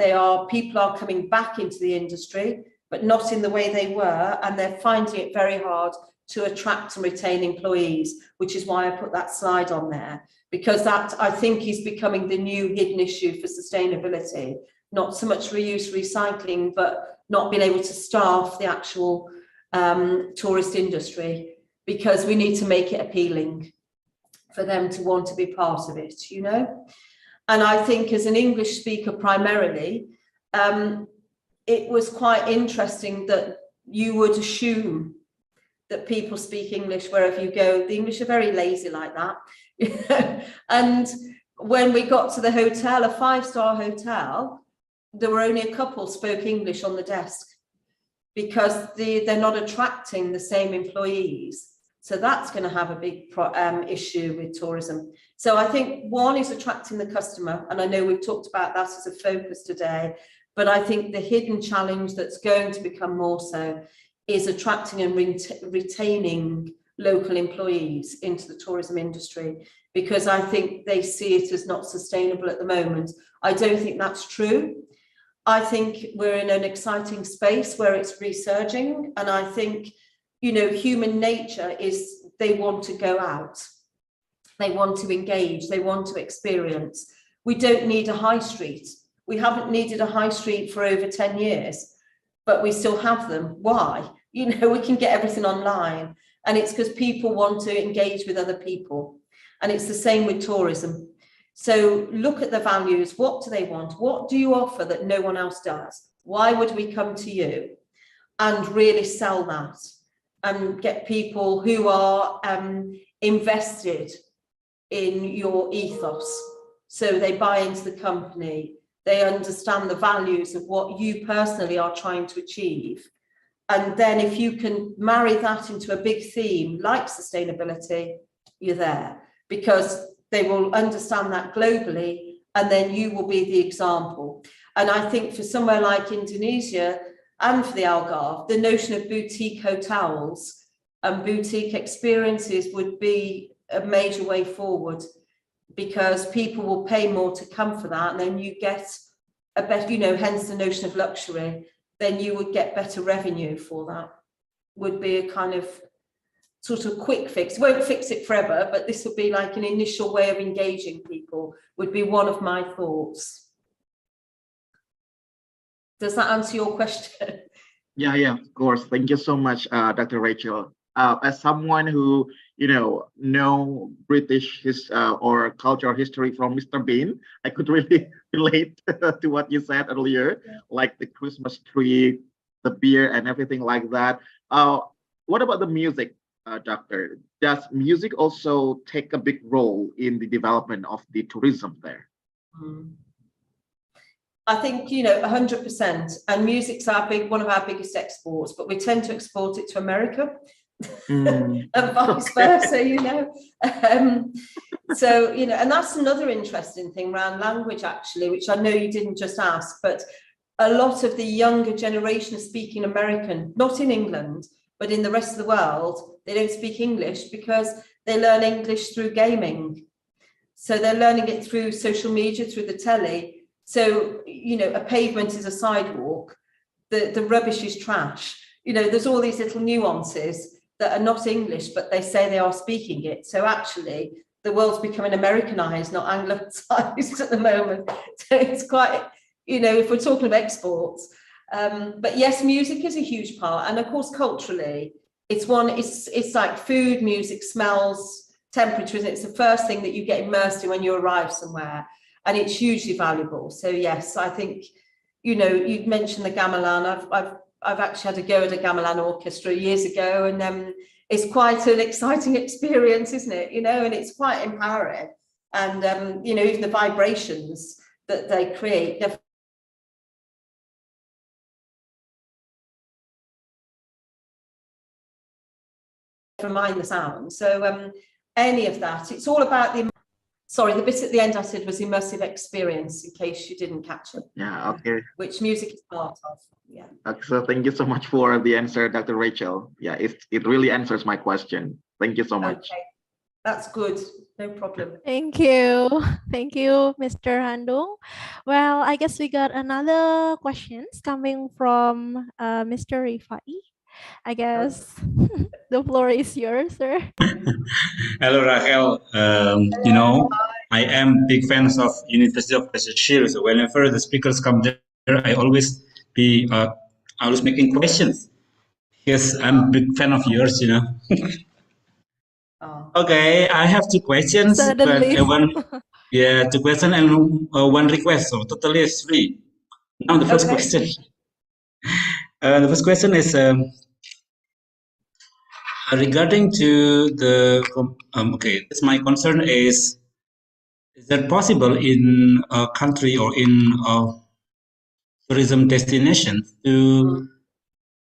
People are coming back into the industry, but not in the way they were, and they're finding it very hard to attract and retain employees, which is why I put that slide on there, because that, I think, is becoming the new hidden issue for sustainability. Not so much reuse, recycling, but not being able to staff the actual tourist industry, because we need to make it appealing for them to want to be part of it, you know? And I think as an English speaker primarily, it was quite interesting that you would assume that people speak English wherever you go. The English are very lazy like that. And when we got to the hotel, a 5-star hotel, there were only a couple spoke English on the desk, because they're not attracting the same employees. So that's going to have a big issue with tourism. So I think one is attracting the customer, and I know we've talked about that as a focus today, but I think the hidden challenge that's going to become more so is attracting and retaining local employees into the tourism industry, because I think they see it as not sustainable at the moment. I don't think that's true. I think we're in an exciting space where it's resurging, and I think, you know, human nature is they want to go out, they want to engage, they want to experience. We don't need a high street. We haven't needed a high street for over 10 years, but we still have them. Why? You know, we can get everything online, and it's because people want to engage with other people. And it's the same with tourism. So look at the values. What do they want? What do you offer that no one else does? Why would we come to you? And really sell that and get people who are invested in your ethos. So they buy into the company. They understand the values of what you personally are trying to achieve. And then if you can marry that into a big theme like sustainability, you're there, because they will understand that globally, and then you will be the example. And I think for somewhere like Indonesia and for the Algarve, the notion of boutique hotels and boutique experiences would be a major way forward, because people will pay more to come for that, and then you get a better, you know, hence the notion of luxury, then you would get better revenue for that. Would be a kind of sort of quick fix. Won't fix it forever, but this would be like an initial way of engaging people, would be one of my thoughts. Does that answer your question? Yeah, of course. Thank you so much, Dr. Rachel. As someone who, you know British or cultural history from Mr. Bean, I could really relate to what you said earlier, like the Christmas tree, the beer, and everything like that. What about the music, Doctor? Does music also take a big role in the development of the tourism there? I think, you know, 100%. And music's one of our biggest exports, but we tend to export it to America. And vice versa, you know. So, you know, and that's another interesting thing around language, actually, which I know you didn't just ask, but a lot of the younger generation are speaking American, not in England, but in the rest of the world. They don't speak English because they learn English through gaming. So they're learning it through social media, through the telly. So, you know, a pavement is a sidewalk, the rubbish is trash. You know, there's all these little nuances that are not English, but they say they are speaking it. So actually, the world's becoming Americanized, not Anglicized at the moment. So it's quite, you know, if we're talking of exports. But yes, music is a huge part. And of course, culturally, it's like food, music, smells, temperature. It's the first thing that you get immersed in when you arrive somewhere. And it's hugely valuable. So yes, I think, you know, you'd mentioned the gamelan. I've actually had a go at a gamelan orchestra years ago, and it's quite an exciting experience, isn't it? You know, and it's quite empowering. And you know, even the vibrations that they create, never mind the sound. So any of that, it's all about the. Sorry, the bit at the end I said was immersive experience, in case you didn't catch it. Yeah, okay. Which music is part of. Yeah. So thank you so much for the answer, Dr. Rachel. Yeah, it really answers my question. Thank you so much. Okay. That's good. No problem. Thank you. Thank you, Mr. Handung. Well, I guess we got another questions coming from Mr. Rifai. I guess the floor is yours, sir. Hello, Rachel. You know, I am big fans of University of Leicester. So whenever the speakers come there, I always making questions. Yes, I'm a big fan of yours. You know. Okay, I have two questions. Suddenly. Two questions and one request. So totally is three. Now the first question. The first question is regarding to the my concern is that possible in a country or in a tourism destination to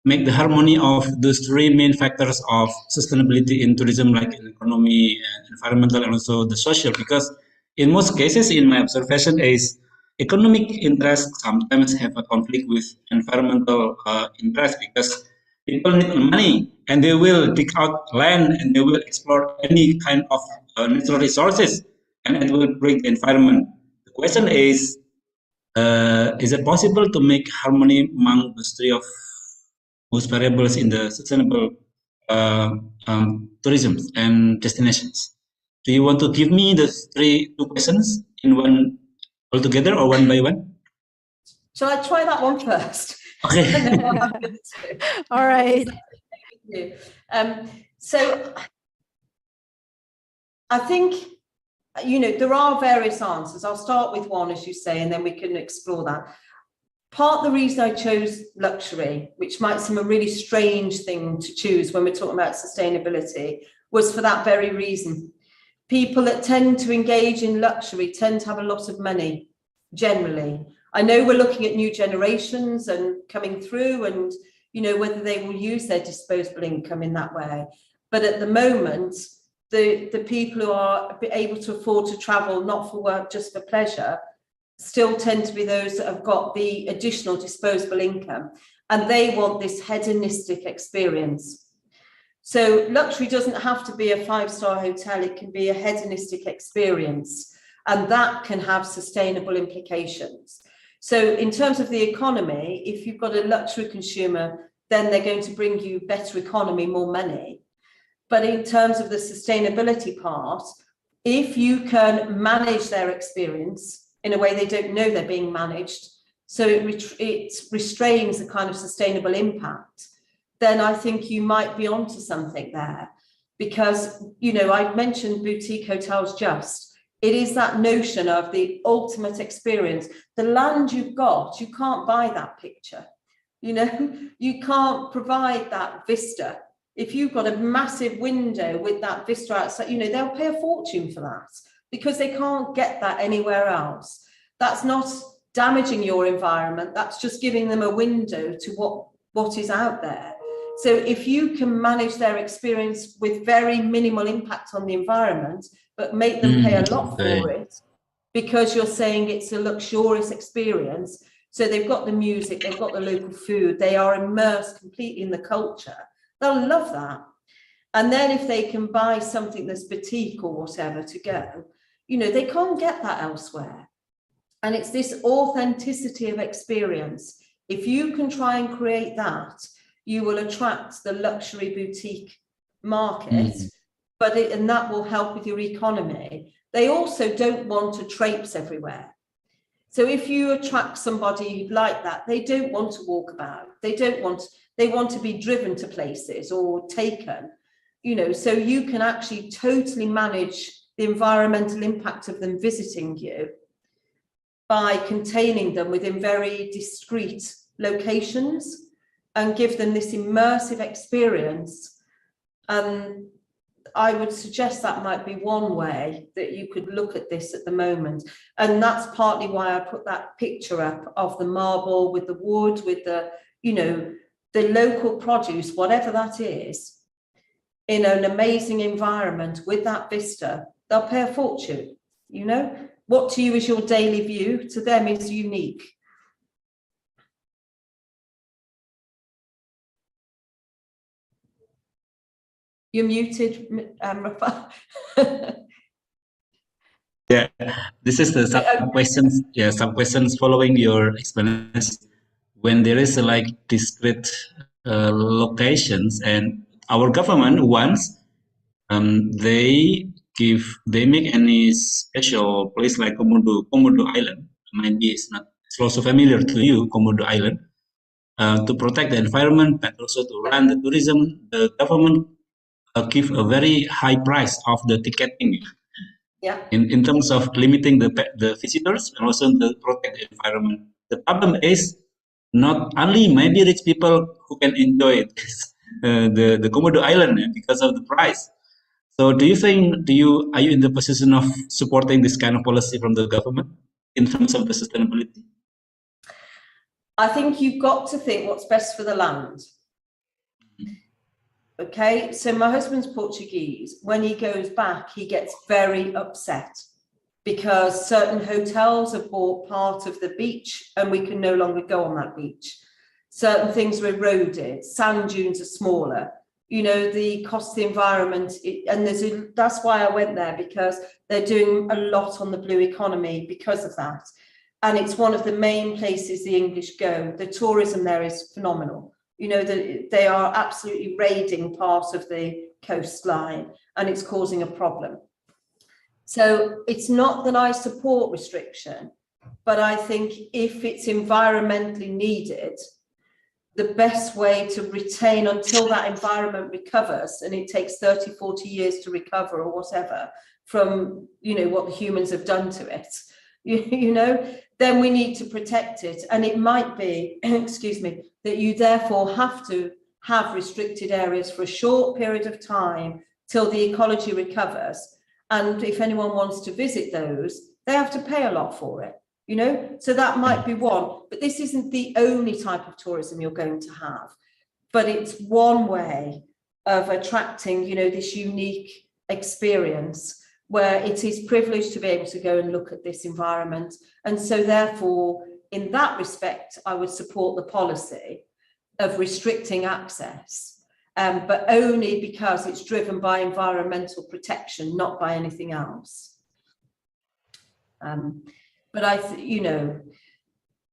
make the harmony of those three main factors of sustainability in tourism, like in economy, environmental, and also the social? Because in most cases, in my observation, is economic interest sometimes have a conflict with environmental interest, because people need money and they will dig out land and they will explore any kind of natural resources, and it will break the environment. The question is it possible to make harmony among the three of most variables in the sustainable tourism and destinations? Do you want to give me the two questions in one altogether or one by one? Shall I try that one first? Okay. All right. So I think, you know, there are various answers. I'll start with one, as you say, and then we can explore that. Part of the reason I chose luxury, which might seem a really strange thing to choose when we're talking about sustainability, was for that very reason. People that tend to engage in luxury tend to have a lot of money, generally. I know we're looking at new generations and coming through, and, you know, whether they will use their disposable income in that way. But at the moment, the people who are able to afford to travel, not for work, just for pleasure, still tend to be those that have got the additional disposable income, and they want this hedonistic experience. So luxury doesn't have to be a 5-star hotel, it can be a hedonistic experience, and that can have sustainable implications. So in terms of the economy, if you've got a luxury consumer, then they're going to bring you better economy, more money. But in terms of the sustainability part, if you can manage their experience in a way they don't know they're being managed, so it restrains the kind of sustainable impact, then I think you might be onto something there. Because, you know, I mentioned boutique hotels just. It is that notion of the ultimate experience. The land you've got, you can't buy that picture. You know, you can't provide that vista. If you've got a massive window with that vista outside, you know, they'll pay a fortune for that, because they can't get that anywhere else. That's not damaging your environment, that's just giving them a window to what is out there. So if you can manage their experience with very minimal impact on the environment, but make them pay a lot for it, because you're saying it's a luxurious experience, so they've got the music, they've got the local food, they are immersed completely in the culture, they'll love that. And then if they can buy something that's boutique or whatever to go, you know, they can't get that elsewhere. And it's this authenticity of experience. If you can try and create that, you will attract the luxury boutique market, and that will help with your economy. They also don't want to traipse everywhere. So if you attract somebody like that, they don't want to walk about. They want to be driven to places or taken, you know, so you can actually totally manage the environmental impact of them visiting you by containing them within very discrete locations and give them this immersive experience. I would suggest that might be one way that you could look at this at the moment. And that's partly why I put that picture up of the marble with the wood, with the, you know, the local produce, whatever that is, in an amazing environment with that vista. They'll pay a fortune, you know. What to you is your daily view, to them is unique. You're muted, Rafa. Yeah, this is the some questions. Yeah, some questions following your explanation. When there is like discrete locations, and our government wants, they make any special place like Komodo Island. Maybe it's not, it's also familiar to you, Komodo Island, to protect the environment, but also to run the tourism. The government give a very high price of the ticketing. Yeah. In terms of limiting the visitors and also to protect the environment. The problem is not only maybe rich people who can enjoy it, the Komodo Island, because of the price. So do you think, are you in the position of supporting this kind of policy from the government in terms of the sustainability? I think you've got to think what's best for the land. Okay, so my husband's Portuguese. When he goes back, he gets very upset because certain hotels have bought part of the beach and we can no longer go on that beach. Certain things are eroded, sand dunes are smaller, you know, the cost of the environment, and that's why I went there, because they're doing a lot on the blue economy because of that. And it's one of the main places the English go. The tourism there is phenomenal. You know, they are absolutely raiding part of the coastline and it's causing a problem. So it's not that I support restriction, but I think if it's environmentally needed, the best way to retain until that environment recovers, and it takes 30, 40 years to recover or whatever from, you know, what the humans have done to it, you know, then we need to protect it. And it might be, excuse me, that you therefore have to have restricted areas for a short period of time till the ecology recovers. And if anyone wants to visit those, they have to pay a lot for it, you know? So that might be one, but this isn't the only type of tourism you're going to have, but it's one way of attracting, you know, this unique experience where it is privileged to be able to go and look at this environment. And so therefore, in that respect, I would support the policy of restricting access, but only because it's driven by environmental protection, not by anything else. But you know,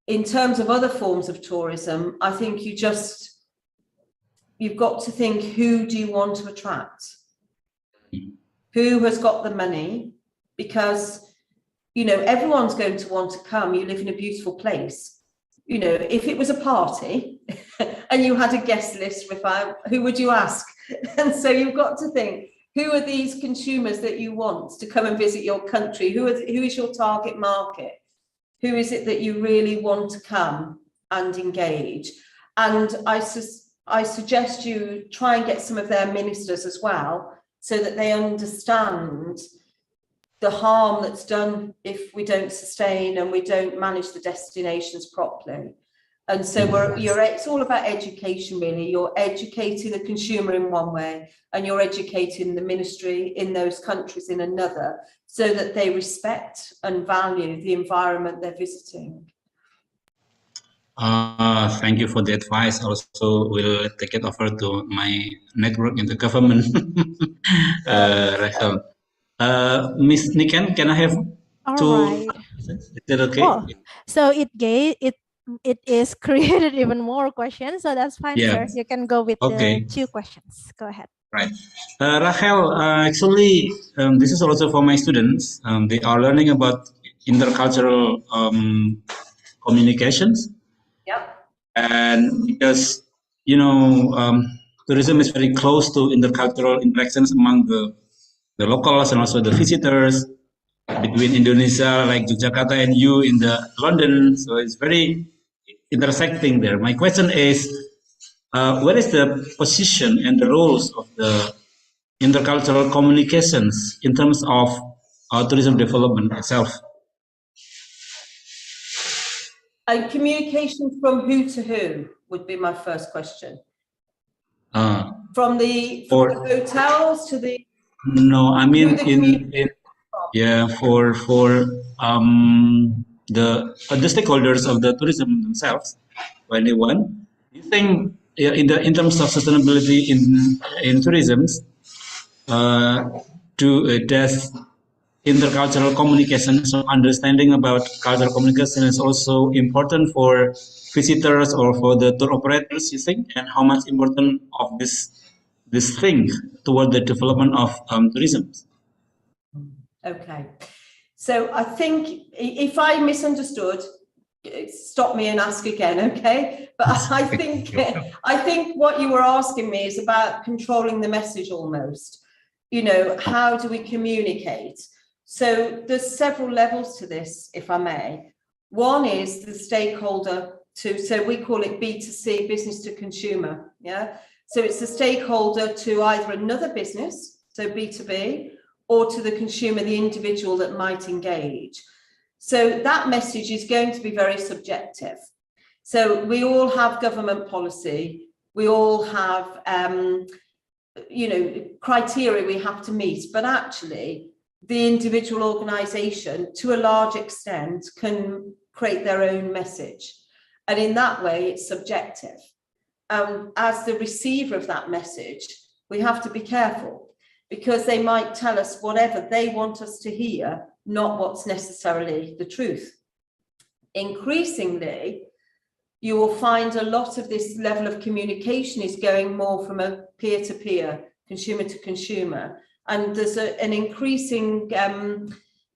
in terms of other forms of tourism, I think you've got to think, who do you want to attract? Who has got the money? Because, you know, everyone's going to want to come. You live in a beautiful place. You know, if it was a party and you had a guest list, who would you ask? And so you've got to think, who are these consumers that you want to come and visit your country? Who is your target market? Who is it that you really want to come and engage? And I suggest you try and get some of their ministers as well, so that they understand the harm that's done if we don't sustain and we don't manage the destinations properly. And so it's all about education, really. You're educating the consumer in one way and you're educating the ministry in those countries in another, so that they respect and value the environment they're visiting. Thank you for the advice. Also, will take it over to my network in the government. Rachel. Miss Niken, can I have All two right. Is that okay? Oh, so it is created even more questions. So that's fine, Yeah. sir. You can go with the Okay. 2 questions. Go ahead. Right. Rachel, actually, this is also for my students. They are learning about intercultural communications. Yep. And because, you know, tourism is very close to intercultural interactions among the locals and also the visitors between Indonesia, like Yogyakarta and you in the London. So it's very intersecting there. My question is, what is the position and the roles of the intercultural communications in terms of tourism development itself? And communication from who to who would be my first question. From the hotels to the... No, I mean for the stakeholders of the tourism themselves, for anyone. Do you think in terms of sustainability in tourism, does intercultural communication, so understanding about cultural communication is also important for visitors or for the tour operators, you think? And how much important of this thing toward the development of tourism? Okay, so I think if I misunderstood, stop me and ask again, okay? But I think what you were asking me is about controlling the message almost. You know, how do we communicate? So there's several levels to this, if I may. One is the stakeholder so we call it B2C, business to consumer, yeah? So it's the stakeholder to either another business, so B2B, or to the consumer, the individual that might engage. So that message is going to be very subjective. So we all have government policy, we all have, you know, criteria we have to meet, but actually the individual organisation, to a large extent, can create their own message. And in that way, it's subjective. As the receiver of that message, we have to be careful, because they might tell us whatever they want us to hear, not what's necessarily the truth. Increasingly, you will find a lot of this level of communication is going more from a peer-to-peer, consumer to consumer. And there's an increasing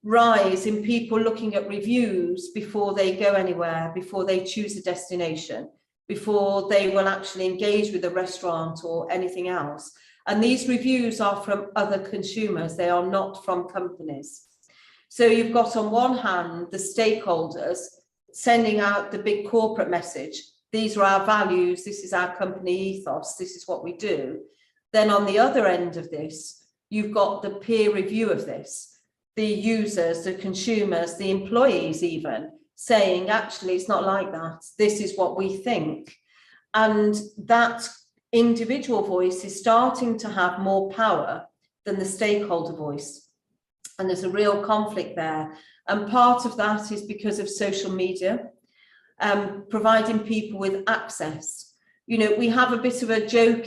rise in people looking at reviews before they go anywhere, before they choose a destination, before they will actually engage with a restaurant or anything else. And these reviews are from other consumers, they are not from companies. So you've got on one hand, the stakeholders sending out the big corporate message. These are our values, this is our company ethos, this is what we do. Then on the other end of this, you've got the peer review of this, the users, the consumers, the employees even, saying, actually, it's not like that. This is what we think. And that individual voice is starting to have more power than the stakeholder voice. And there's a real conflict there. And part of that is because of social media, providing people with access. You know, we have a bit of a joke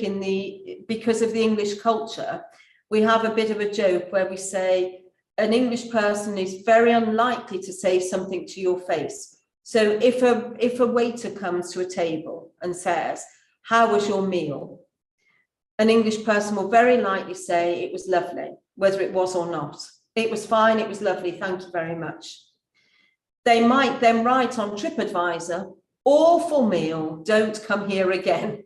because of the English culture, we have a bit of a joke where we say an English person is very unlikely to say something to your face. So if a waiter comes to a table and says, "How was your meal?" an English person will very likely say it was lovely, whether it was or not. It was fine, it was lovely, thank you very much. They might then write on TripAdvisor, "Awful meal, don't come here again."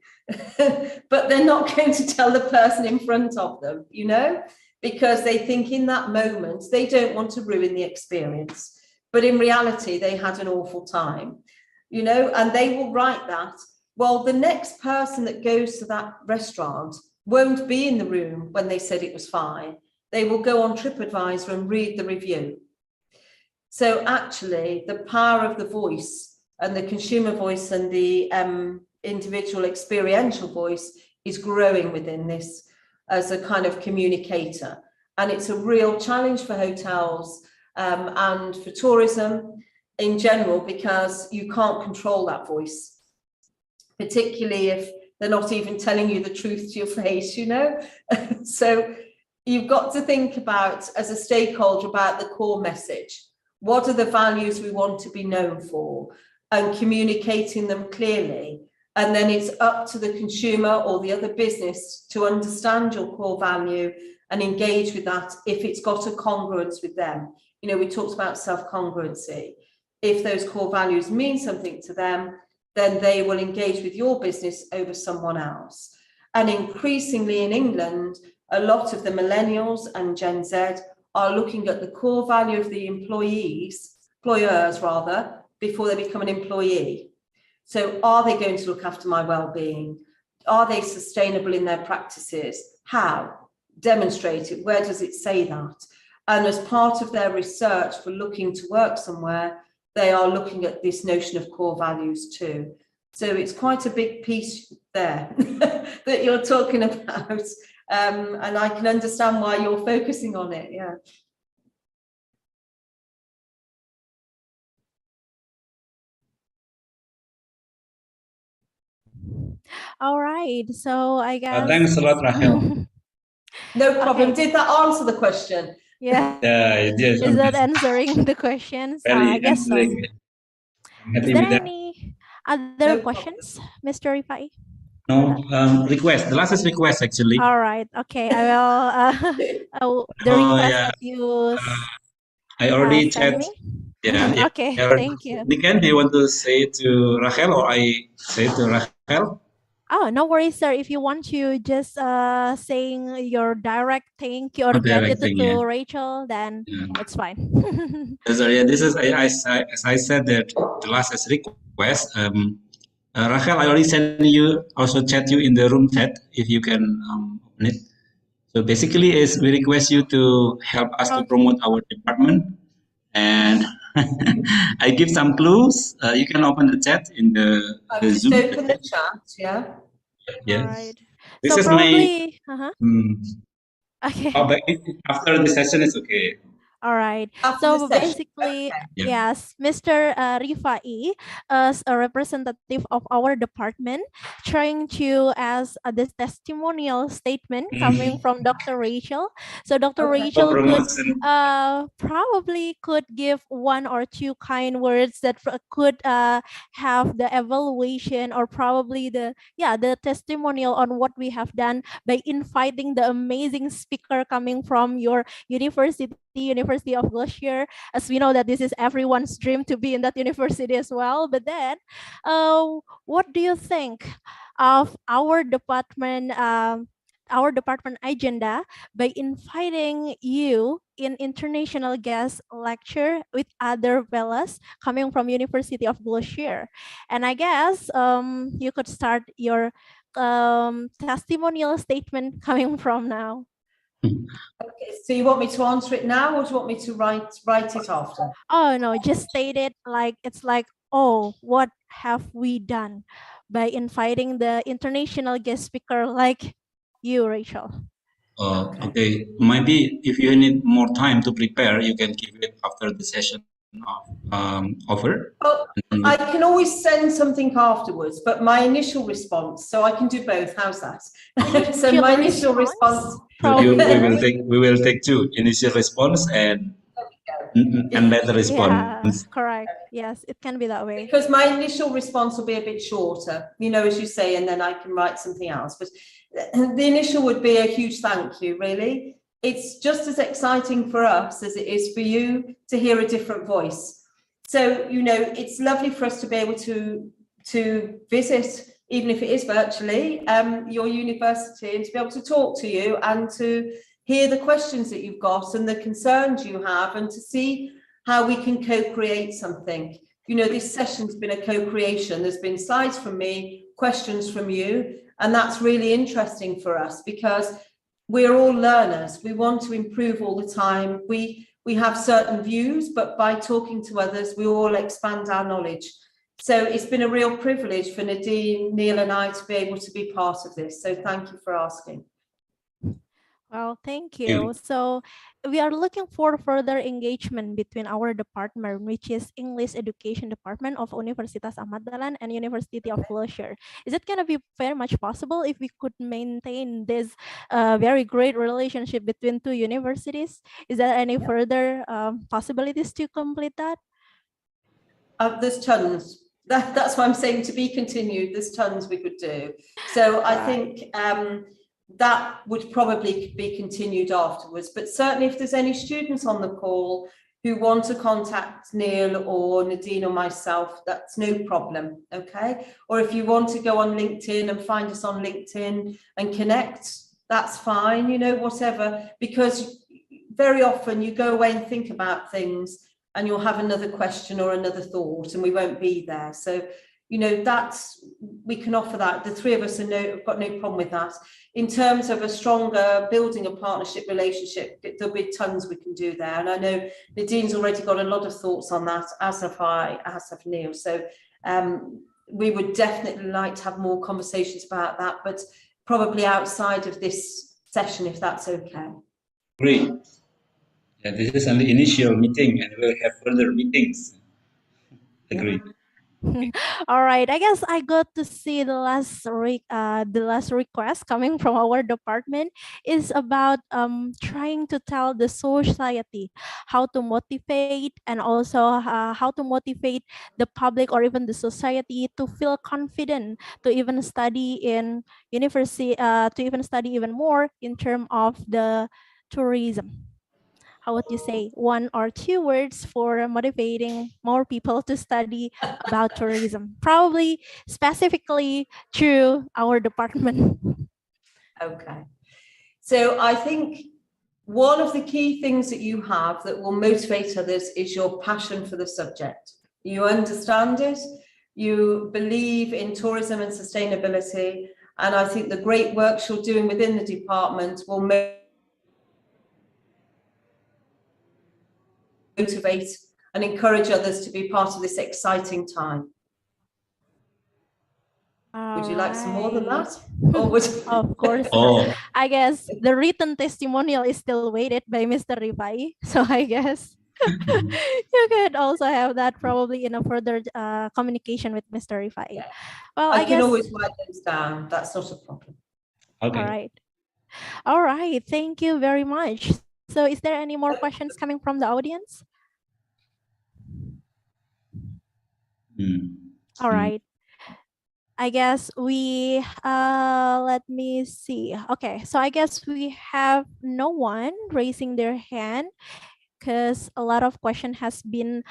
But they're not going to tell the person in front of them, you know, because they think in that moment, they don't want to ruin the experience. But in reality, they had an awful time, you know, and they will write that. Well, the next person that goes to that restaurant won't be in the room when they said it was fine. They will go on TripAdvisor and read the review. So actually, the power of the voice and the consumer voice and the individual experiential voice is growing within this as a kind of communicator. And it's a real challenge for hotels and for tourism in general, because you can't control that voice, particularly if they're not even telling you the truth to your face, you know. So you've got to think about, as a stakeholder, about the core message. What are the values we want to be known for, and communicating them clearly. And then it's up to the consumer or the other business to understand your core value and engage with that if it's got a congruence with them. You know, we talked about self-congruency. If those core values mean something to them, then they will engage with your business over someone else. And increasingly in England, a lot of the millennials and Gen Z are looking at the core value of the employers rather, before they become an employee. So are they going to look after my well-being? Are they sustainable in their practices? How? Demonstrate it. Where does it say that? And as part of their research for looking to work somewhere, they are looking at this notion of core values too. So it's quite a big piece there that you're talking about. And I can understand why you're focusing on it, yeah. All right, so I guess. Thanks a lot, Rahel. No problem. Okay. Did that answer the question? Yeah. Yes, Is that answering the questions? I guess so. I'm happy Is there with that. any other questions, Mr. Rifai? No, request. The last is request, actually. All right. Okay. I will. The request yeah. that you. I already sent chat. me. Yeah. Okay. Yeah. Thank you. Niken, do you want to say to Rahel, or I say to Rahel? Oh, no worries, sir. If you want to just saying your direct thank you or gratitude to Rachel, then it's fine. Sorry, this is as I said that the last is request. Rahel, I already sent you, also chat you in the room chat if you can open it. So basically, is we request you to help us to promote our department, and I give some clues. You can open the chat in the Zoom. Open the chat, yeah. Yeah. Right. This so is probably. Okay. Oh, but after the session, it's okay. All right. After so the basically, okay. yes, Mr. Rifai, as a representative of our department, trying to as this testimonial statement coming from Dr. Rachel. So Dr. Rachel could probably could give one or two kind words that could have the evaluation or probably the testimonial on what we have done by inviting the amazing speaker coming from your University of Gloucester, as we know that this is everyone's dream to be in that university as well. But then, what do you think of our department agenda by inviting you in international guest lecture with other fellows coming from University of Gloucester? And I guess you could start your testimonial statement coming from now. Okay, so you want me to answer it now, or do you want me to write it after? Oh no, just state it like it's like, oh, what have we done by inviting the international guest speaker like you, Rachel? Okay. Maybe if you need more time to prepare, you can give it after the session over. Well, I can always send something afterwards, but my initial response, so I can do both. How's that? So my initial response. we will take two: initial response and later response. Yeah, correct. Yes, it can be that way. Because my initial response will be a bit shorter, you know, as you say, and then I can write something else. But the initial would be a huge thank you, really. It's just as exciting for us as it is for you to hear a different voice. So, you know, it's lovely for us to be able to visit, even if it is virtually, your university, and to be able to talk to you and to hear the questions that you've got and the concerns you have, and to see how we can co-create something. You know, this session's been a co-creation. There's been slides from me, questions from you, and that's really interesting for us because we're all learners. We want to improve all the time. We have certain views, but by talking to others, we all expand our knowledge. So it's been a real privilege for Nadine, Neil and I to be able to be part of this. So thank you for asking. Well, thank you. So we are looking for further engagement between our department, which is English Education Department of Universitas Ahmad Dahlan and University of Leisure. Is it going to be very much possible if we could maintain this very great relationship between two universities? Is there any further possibilities to complete that? There's tons. That's why I'm saying to be continued. There's tons we could do. So I think that would probably be continued afterwards. But certainly if there's any students on the call who want to contact Neil or Nadine or myself, that's no problem, okay? Or if you want to go on LinkedIn and find us on LinkedIn and connect, that's fine, you know, whatever, because very often you go away and think about things and you'll have another question or another thought and we won't be there. So, you know, we can offer that. The three of us have got no problem with that. In terms of a stronger building a partnership relationship, there'll be tons we can do there. And I know Nadine's already got a lot of thoughts on that, as have I, as have Neil. So we would definitely like to have more conversations about that, but probably outside of this session, if that's okay. Great. Yeah, this is only initial meeting and we'll have further meetings. Agree. All right, I guess I got to see the last request coming from our department is about trying to tell the society how to motivate and also how to motivate the public or even the society to feel confident to even study in university, to even study even more in terms of the tourism. How would you say 1 or 2 words for motivating more people to study about tourism? Probably specifically through our department. Okay. So I think one of the key things that you have that will motivate others is your passion for the subject. You understand it, you believe in tourism and sustainability, and I think the great work you're doing within the department will motivate and encourage others to be part of this exciting time. Would you like some more than that? Or would Of course. Oh, I guess the written testimonial is still waited by Mr. Rifai. So I guess you could also have that probably in a further communication with Mr. Rifai. Yeah. Well, I I can guess always write those down. That's not a problem. okay. all right. All right. Thank you very much. So is there any more questions coming from the audience? All right. I guess we let me see. Okay, so I guess we have no one raising their hand because a lot of question has been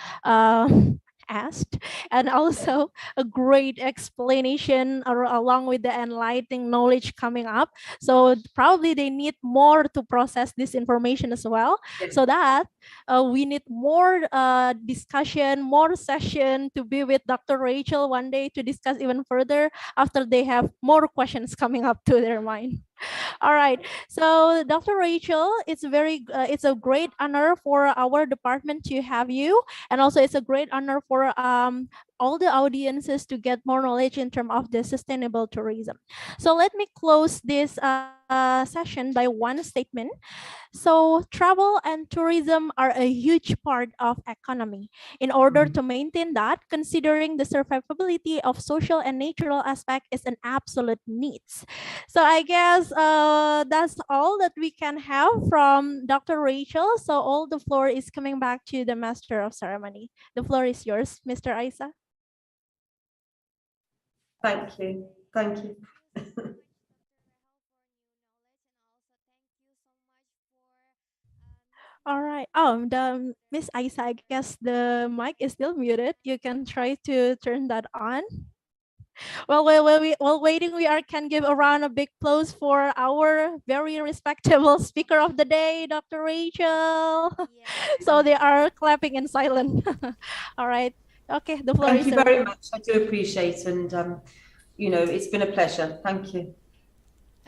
asked, and also a great explanation along with the enlightening knowledge coming up. So probably they need more to process this information as well. Yes. So that we need more discussion, more session to be with Dr. Rachel one day to discuss even further after they have more questions coming up to their mind. All right. So Dr. Rachel, it's a great honor for our department to have you, and also it's a great honor for all the audiences to get more knowledge in terms of the sustainable tourism. So let me close this session by one statement. So travel and tourism are a huge part of economy. In order to maintain that, considering the survivability of social and natural aspect is an absolute needs. So I guess that's all that we can have from Dr. Rachel. So all the floor is coming back to the Master of Ceremony. The floor is yours, Mr. Isa. Thank you. Thank you. All right. The Miss Isa, I guess the mic is still muted. You can try to turn that on. Well, while waiting, we can give a round of big applause for our very respectable speaker of the day, Dr. Rachel. So they are clapping in silence. All right. Okay, the floor Thank is you yours. very much. I do appreciate, and you know, it's been a pleasure. Thank you.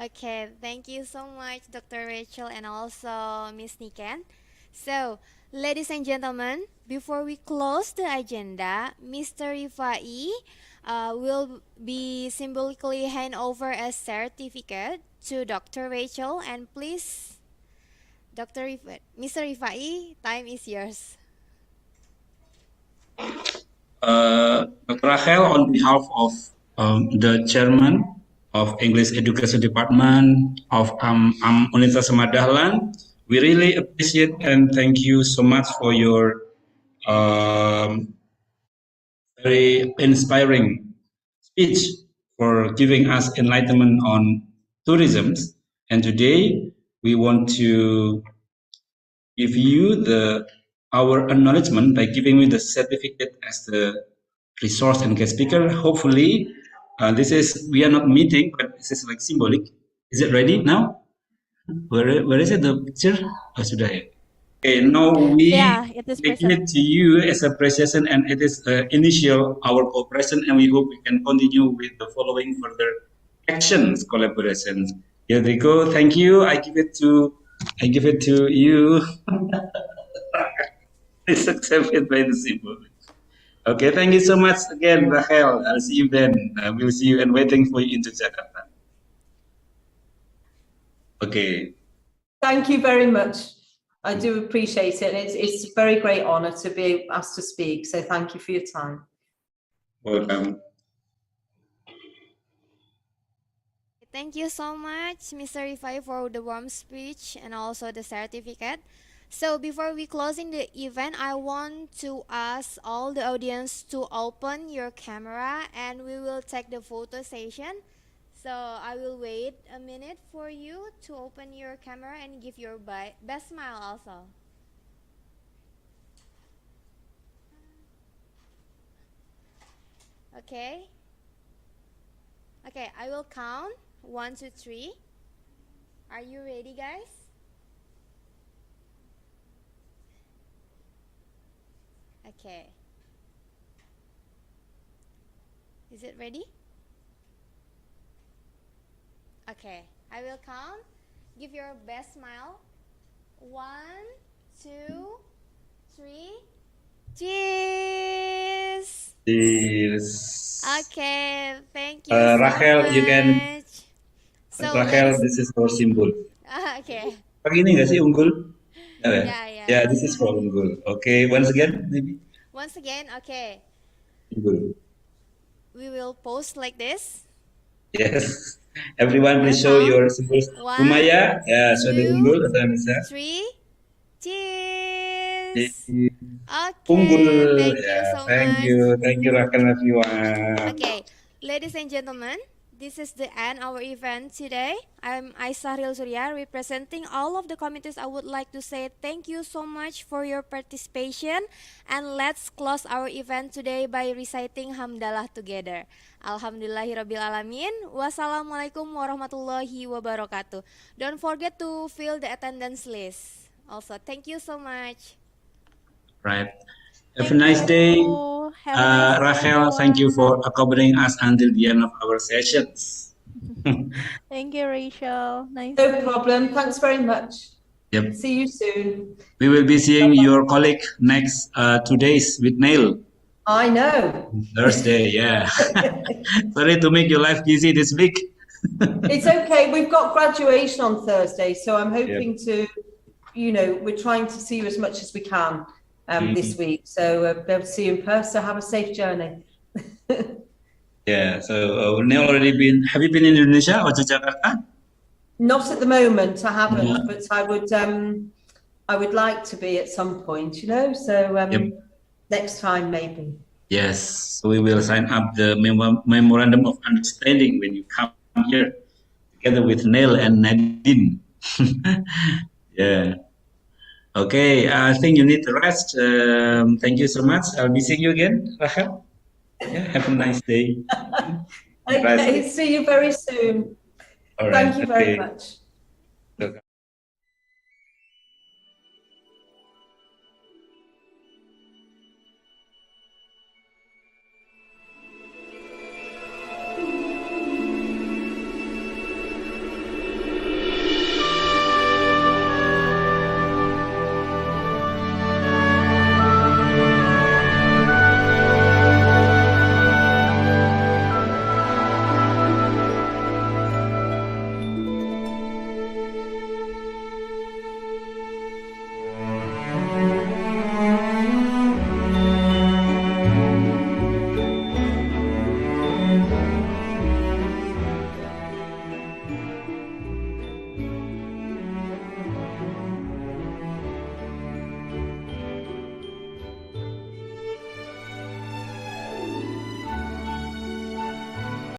Okay, thank you so much, Dr. Rachel and also Miss Niken. So, ladies and gentlemen, before we close the agenda, Mr. Rifai will be symbolically hand over a certificate to Dr. Rachel, and please Mr. Rifai, time is yours. Dr. Rachel, on behalf of the chairman of English Education Department of Universitas Dahlan, we really appreciate and thank you so much for your very inspiring speech for giving us enlightenment on tourism. And today we want to give you our acknowledgement by giving you the certificate as the resource and guest speaker. Hopefully, we are not meeting, but this is like symbolic. Is it ready now? Where is it, the picture? Oh, sudah ya. Okay, now Yeah, we it is give present. it to you as a appreciation, and it is initial our cooperation, and we hope we can continue with the following further actions, collaborations. Here we go. Thank you. I give it to you. Please accept it by the symbol. Okay, thank you so much again, Rachel. I'll see you then. We'll see you and waiting for you into Jakarta. Okay. Thank you very much. I do appreciate it. It's a very great honour to be asked to speak. So thank you for your time. Welcome. Thank you so much, Mr. Rifai, for the warm speech and also the certificate. So before we closing the event, I want to ask all the audience to open your camera and we will take the photo session. So I will wait a minute for you to open your camera and give your best smile also. Okay. Okay, I will count 1, 2, 3. Are you ready, guys? Okay. Is it ready? Okay, I will count. Give your best smile. 1, 2, 3. Cheers! Cheers. Okay, thank you so Rachel, much. you can. So Rachel, this is our symbol. Okay. Pakai ini nggak sih unggul? Yeah. Yeah, this is for unggul. Okay, once again, maybe. Once again, okay. Unggul. We will post like this. Yes. Everyone, please Welcome. show your symbols. 1, Rumaya, ya, show the 2, unggul atau bisa. 3. Cheers. Okay. Unggul. Thank you Yeah, so much. thank you, Rachel, everyone. Okay, ladies and gentlemen, this is the end of our event today. I'm Aisahril Surya, representing all of the committees. I would like to say thank you so much for your participation, and let's close our event today by reciting Hamdalah together. Alhamdulillahirabbil alamin. Wassalamualaikum warahmatullahi wabarakatuh. Don't forget to fill the attendance list. Also, thank you so much. Right. Have a nice day. Have a nice day, Rachel, thank you everyone. for accompanying us until the end of our sessions. Thank you, Rachel. Nice. No problem. Thanks very much. Yep. See you soon. We will be seeing your colleague next 2 days with Neil. I know. Thursday, yeah. Sorry to make your life busy this week. It's okay. We've got graduation on Thursday, so I'm hoping to, we're trying to see you as much as we can this week. So be able to see you in person. Have a safe journey. Yeah. So Neil have you been in Indonesia or to Jakarta? Not at the moment. I haven't, but I would like to be at some point. So next time maybe. Yes. So we will sign up the memorandum of understanding when you come here together with Neil and Nadine. Yeah. Okay, I think you need to rest. Thank you so much. I'll be seeing you again, Rachel. Yeah, have a nice day. Okay, see you very soon. All right. Thank you very much.